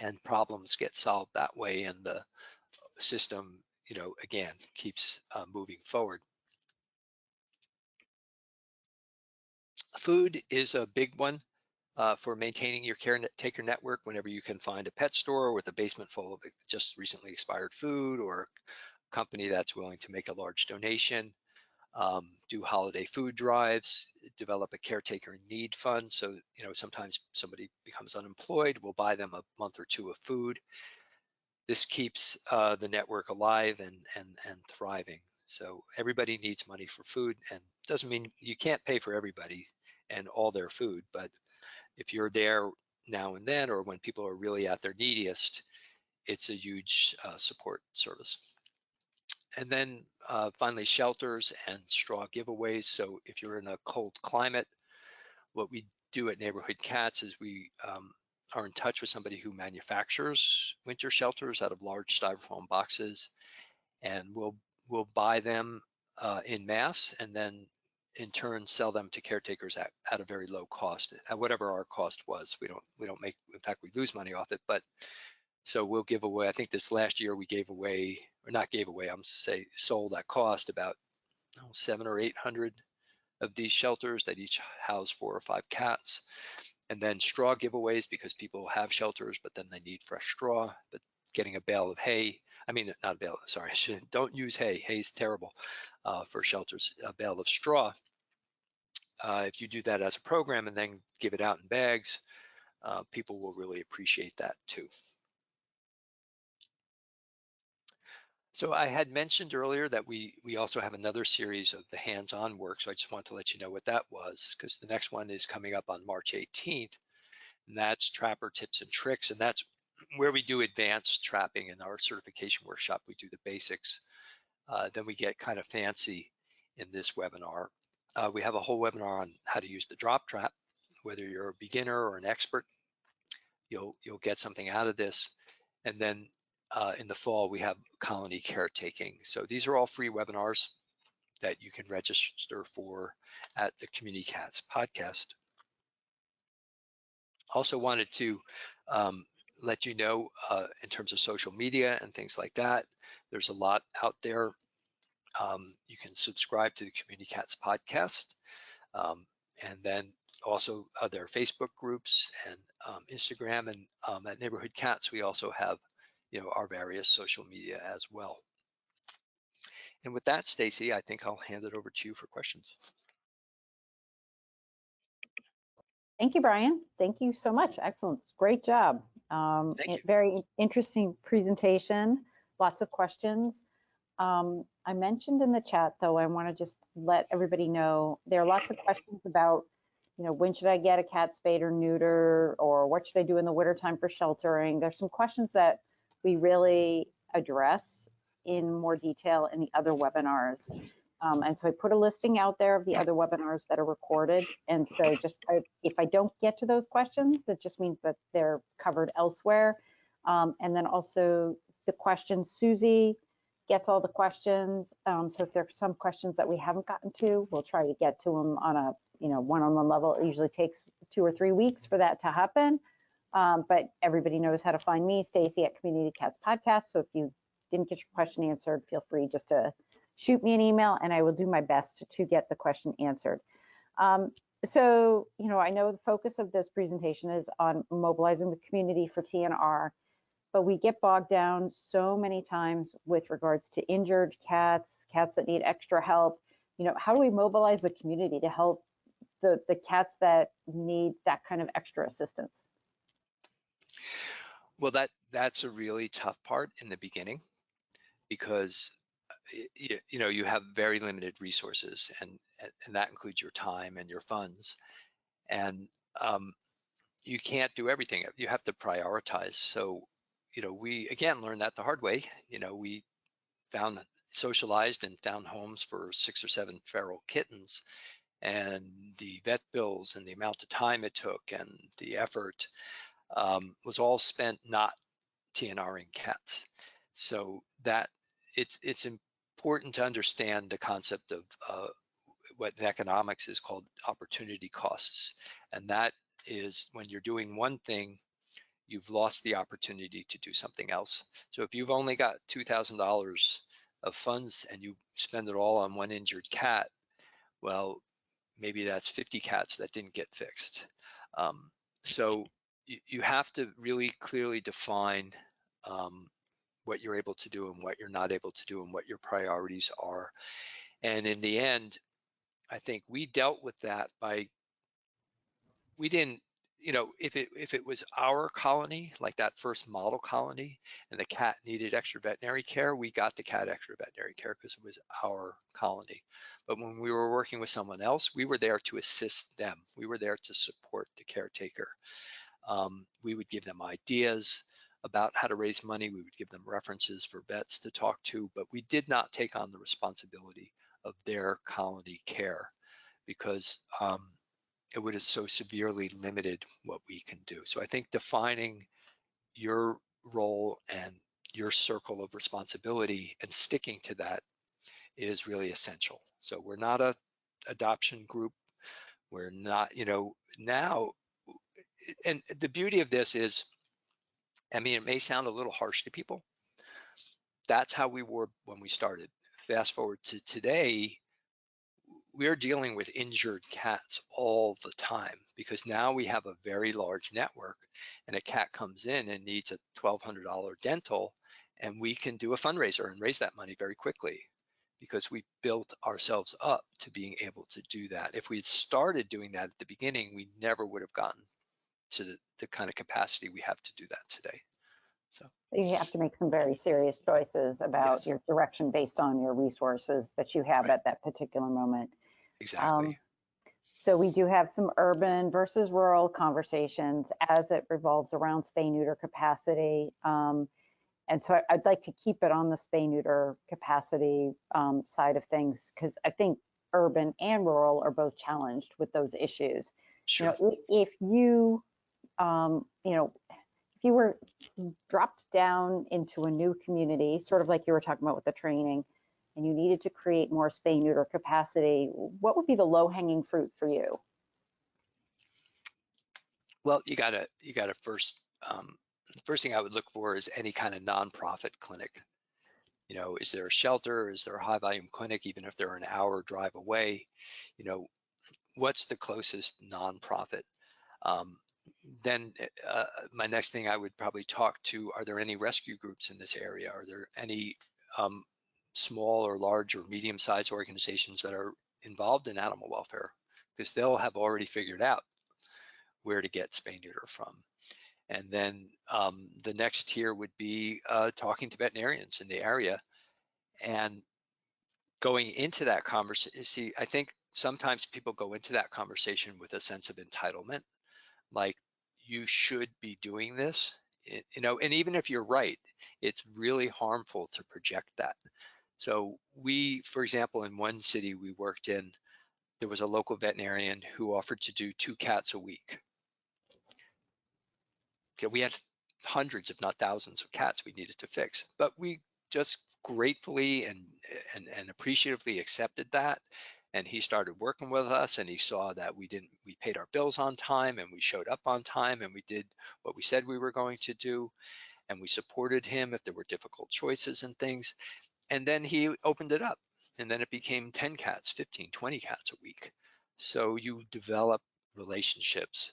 and problems get solved that way, and the system, again, keeps moving forward. Food is a big one for maintaining your caretaker network. Whenever you can find a pet store with a basement full of just recently expired food, or a company that's willing to make a large donation, do holiday food drives, develop a caretaker in need fund. So, sometimes somebody becomes unemployed, we'll buy them a month or two of food. This keeps the network alive and thriving. So everybody needs money for food, and doesn't mean you can't pay for everybody and all their food, but if you're there now and then, or when people are really at their neediest, it's a huge support service. And then finally, shelters and straw giveaways. So if you're in a cold climate, what we do at Neighborhood Cats is we are in touch with somebody who manufactures winter shelters out of large styrofoam boxes, and we'll buy them in mass, and then in turn sell them to caretakers at a very low cost, at whatever our cost was. We don't make, in fact, we lose money off it, but so we'll give away, I think this last year we gave away, or not gave away, I'm say sold at cost about 700 or 800 of these shelters that each house 4 or 5 cats. And then straw giveaways, because people have shelters, but then they need fresh straw. But getting a bale of hay, I mean, not a bale, sorry, don't use hay. Hay's terrible for shelters. A bale of straw. If you do that as a program and then give it out in bags, people will really appreciate that too. So I had mentioned earlier that we also have another series of the hands-on work. So I just want to let you know what that was, because the next one is coming up on March 18th. And that's Trapper Tips and Tricks. And that's where we do advanced trapping. In our certification workshop, we do the basics. Then we get kind of fancy in this webinar. We have a whole webinar on how to use the drop trap. Whether you're a beginner or an expert, you'll get something out of this. And then in the fall, we have colony caretaking. So these are all free webinars that you can register for at the Community Cats podcast. Also wanted to let you know in terms of social media and things like that, there's a lot out there. You can subscribe to the Community Cats podcast. And then also there are Facebook groups and Instagram, and at Neighborhood Cats, we also have our various social media as well. And with that, Stacy, I think I'll hand it over to you for questions. Thank you, Brian. Thank you so much. Excellent. Great job. Thank you. Very interesting presentation. Lots of questions. I mentioned in the chat, though, I want to just let everybody know there are lots of questions about, when should I get a cat spayed or neuter, or what should I do in the wintertime for sheltering? There's some questions that we really address in more detail in the other webinars. And so I put a listing out there of the other webinars that are recorded. And so just if I don't get to those questions, that just means that they're covered elsewhere. And then also the questions, Susie gets all the questions. So if there's some questions that we haven't gotten to, we'll try to get to them on a one-on-one level. It usually takes 2 or 3 weeks for that to happen. But everybody knows how to find me, Stacy at Community Cats Podcast. So if you didn't get your question answered, feel free just to shoot me an email and I will do my best to get the question answered. So, I know the focus of this presentation is on mobilizing the community for TNR, but we get bogged down so many times with regards to injured cats, cats that need extra help. How do we mobilize the community to help the cats that need that kind of extra assistance? Well, that's a really tough part in the beginning, because you have very limited resources, and that includes your time and your funds, and you can't do everything. You have to prioritize. So we again learned that the hard way. We socialized and found homes for 6 or 7 feral kittens, and the vet bills and the amount of time it took and the effort was all spent not TNRing cats. So that it's important to understand the concept of what in economics is called opportunity costs. And that is when you're doing one thing, you've lost the opportunity to do something else. So if you've only got $2,000 of funds and you spend it all on one injured cat, well, maybe that's 50 cats that didn't get fixed. So you have to really clearly define what you're able to do and what you're not able to do and what your priorities are. And in the end, I think we dealt with that we didn't, if it was our colony, like that first model colony, and the cat needed extra veterinary care, we got the cat extra veterinary care because it was our colony. But when we were working with someone else, we were there to assist them. We were there to support the caretaker. We would give them ideas about how to raise money. We would give them references for vets to talk to, but we did not take on the responsibility of their colony care because it would have so severely limited what we can do. So I think defining your role and your circle of responsibility and sticking to that is really essential. So we're not a adoption group. We're not, now, and the beauty of this is, I mean, it may sound a little harsh to people. That's how we were when we started. Fast forward to today, we're dealing with injured cats all the time because now we have a very large network, and a cat comes in and needs a $1,200 dental, and we can do a fundraiser and raise that money very quickly because we built ourselves up to being able to do that. If we had started doing that at the beginning, we never would have gotten to the kind of capacity we have to do that today. So you have to make some very serious choices about your direction based on your resources that you have at that particular moment. Exactly. So we do have some urban versus rural conversations as it revolves around spay neuter capacity. And so I'd like to keep it on the spay neuter capacity side of things, because I think urban and rural are both challenged with those issues. Sure. If you, if you were dropped down into a new community, sort of like you were talking about with the training, and you needed to create more spay neuter capacity, what would be the low hanging fruit for you? Well, you gotta first, the first thing I would look for is any kind of nonprofit clinic. Is there a shelter? Is there a high volume clinic, even if they're an hour drive away? What's the closest nonprofit? Then my next thing I would probably talk to, are there any rescue groups in this area? Are there any small or large or medium-sized organizations that are involved in animal welfare? Because they'll have already figured out where to get spay neuter from. And then the next tier would be talking to veterinarians in the area and going into that conversation. See, I think sometimes people go into that conversation with a sense of entitlement, like you should be doing this, and even if you're right, it's really harmful to project that. So we, for example, in one city we worked in, there was a local veterinarian who offered to do 2 cats a week. Okay, we had hundreds, if not thousands, of cats we needed to fix, but we just gratefully and appreciatively accepted that. And he started working with us, and he saw that we paid our bills on time, and we showed up on time, and we did what we said we were going to do, and we supported him if there were difficult choices and things. And then he opened it up, and then it became 10 cats, 15, 20 cats a week. So you develop relationships.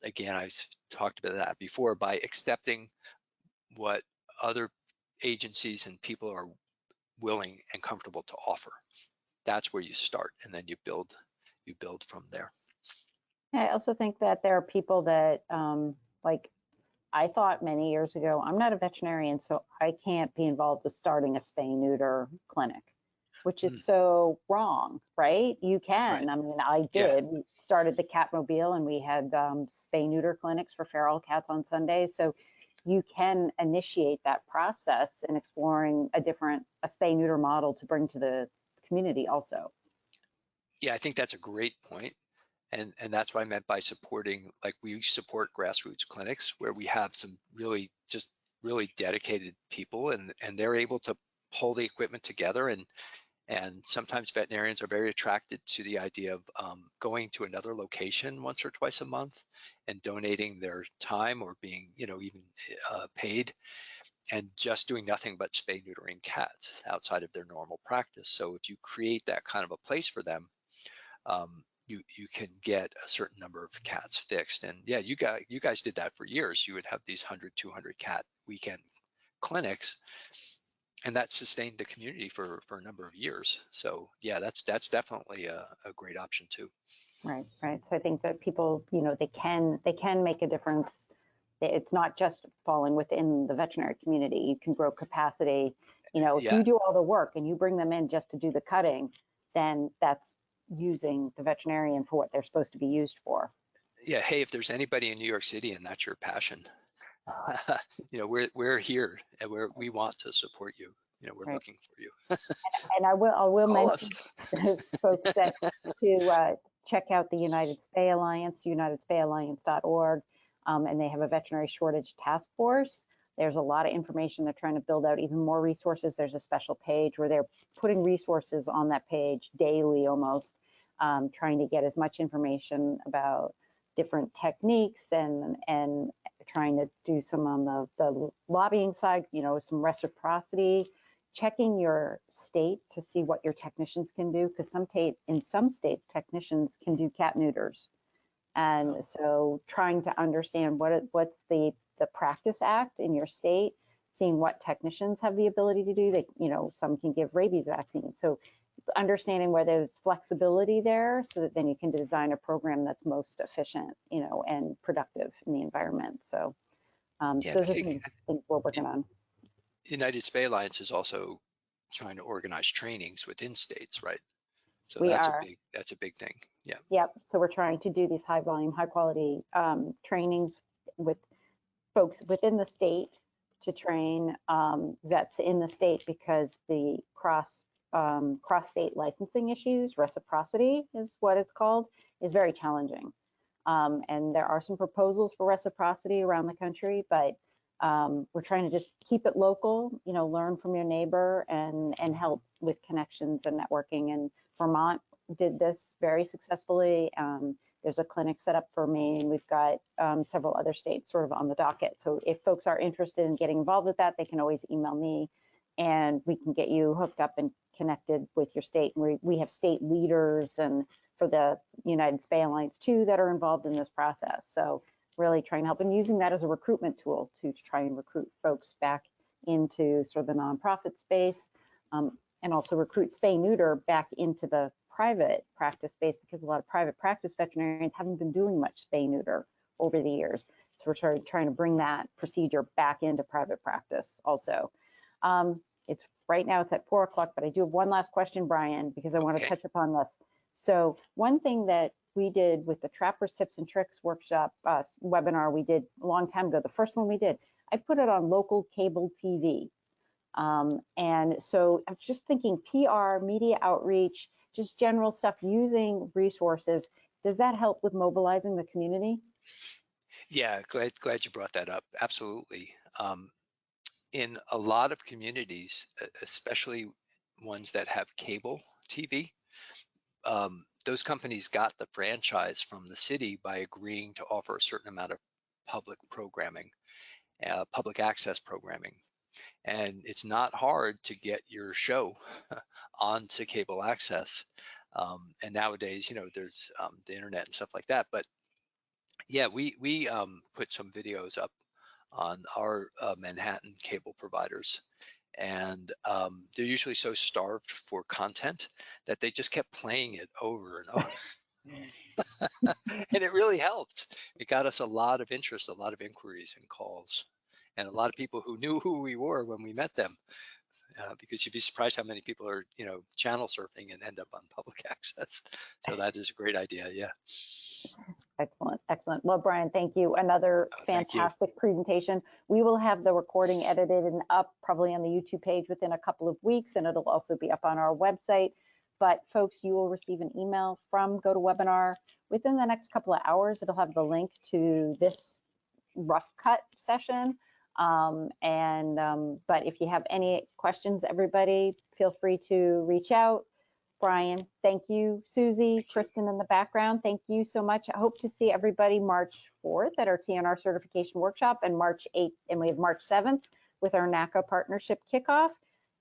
Again, I've talked about that before, by accepting what other agencies and people are willing and comfortable to offer. That's where you start, and then you build from there. I also think that there are people that, like I thought many years ago, I'm not a veterinarian, so I can't be involved with starting a spay neuter clinic, which is so wrong, right? You can. Right. I mean, I did. We started the Catmobile, and we had spay neuter clinics for feral cats on Sundays. So you can initiate that process in exploring a spay neuter model to bring to the community also. Yeah, I think that's a great point. And that's what I meant by supporting, like we support grassroots clinics where we have some really dedicated people, and they're able to pull the equipment together, and sometimes veterinarians are very attracted to the idea of going to another location once or twice a month and donating their time, or being even paid, and just doing nothing but spay neutering cats outside of their normal practice. So if you create that kind of a place for them, you can get a certain number of cats fixed. And yeah, you guys did that for years. You would have these 100, 200 cat weekend clinics, and that sustained the community for a number of years. So yeah, that's definitely a great option too. Right. So I think that people, they can make a difference. It's not just falling within the veterinary community. You can grow capacity. If you do all the work and you bring them in just to do the cutting, then that's using the veterinarian for what they're supposed to be used for. yeah, hey, if there's anybody in New York City and that's your passion, you know, we're here and we want to support you. You know, we're Right. looking for you. And I will Call us. mention folks that to check out the United Spay Alliance, unitedspayalliance.org, and they have a veterinary shortage task force. There's a lot of information. They're trying to build out even more resources. There's a special page where they're putting resources on that page daily almost, trying to get as much information about different techniques and trying to do some on the lobbying side, you know, some reciprocity, checking your state to see what your technicians can do, because in some states technicians can do cat neuters, and so trying to understand what's the practice act in your state, seeing what technicians have the ability to do. They, you know, some can give rabies vaccine, so understanding where there's flexibility there, so that then you can design a program that's most efficient, you know, and productive in the environment. So Yeah, those are some things we're working on. United Spay Alliance is also trying to organize trainings within states, right? So We that's are. a big thing. Yeah. Yep. So we're trying to do these high volume, high quality trainings with folks within the state to train vets in the state, because the cross state licensing issues, reciprocity is what it's called, is very challenging. And there are some proposals for reciprocity around the country, but we're trying to just keep it local, you know, learn from your neighbor and help with connections and networking. And Vermont did this very successfully. There's a clinic set up for Maine. We've got several other states sort of on the docket. So if folks are interested in getting involved with that, they can always email me and we can get you hooked up and connected with your state. We have state leaders and for the United Spay Alliance too that are involved in this process. So really trying to help and using that as a recruitment tool to try and recruit folks back into sort of the nonprofit space, and also recruit spay neuter back into the private practice space, because a lot of private practice veterinarians haven't been doing much spay neuter over the years. So we're trying to bring that procedure back into private practice also. It's right now it's at 4 o'clock, but I do have one last question, Brian, because I want to touch upon this. So one thing that we did with the Trappers Tips and Tricks workshop webinar we did a long time ago, the first one we did, I put it on local cable TV. And so I'm just thinking PR, media outreach, just general stuff, using resources. Does that help with mobilizing the community? Yeah, glad you brought that up. Absolutely. In a lot of communities, especially ones that have cable TV, those companies got the franchise from the city by agreeing to offer a certain amount of public programming, public access programming. And it's not hard to get your show onto cable access. And nowadays, you know, there's the internet and stuff like that. But yeah, we put some videos up on our Manhattan cable providers. And they're usually so starved for content that they just kept playing it over and over. And it really helped. It got us a lot of interest, a lot of inquiries and calls, and a lot of people who knew who we were when we met them. Because you'd be surprised how many people are, you know, channel surfing and end up on public access. So that is a great idea. Yeah. Excellent, excellent. Well, Brian, thank you. Another fantastic presentation. We will have the recording edited and up probably on the YouTube page within a couple of weeks, and it'll also be up on our website. But folks, you will receive an email from GoToWebinar within the next couple of hours. It'll have the link to this rough cut session. But if you have any questions, everybody, feel free to reach out. Brian, thank you. Susie, Kristen in the background, thank you so much. I hope to see everybody March 4th at our TNR certification workshop, and March 8th, and we have March 7th with our NACA partnership kickoff.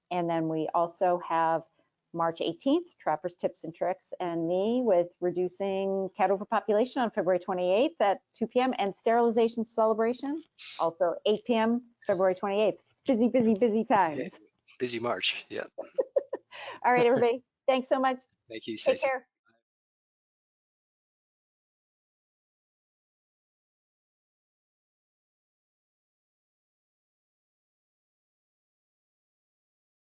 And then we also have March 18th, Trappers Tips and Tricks, and me with reducing cat overpopulation on February 28th at 2 p.m. and sterilization celebration, also 8 p.m. February 28th. Busy, busy, busy times. Yeah, busy March, yeah. All right, everybody. Thanks so much. Thank you, Take Stacey. care.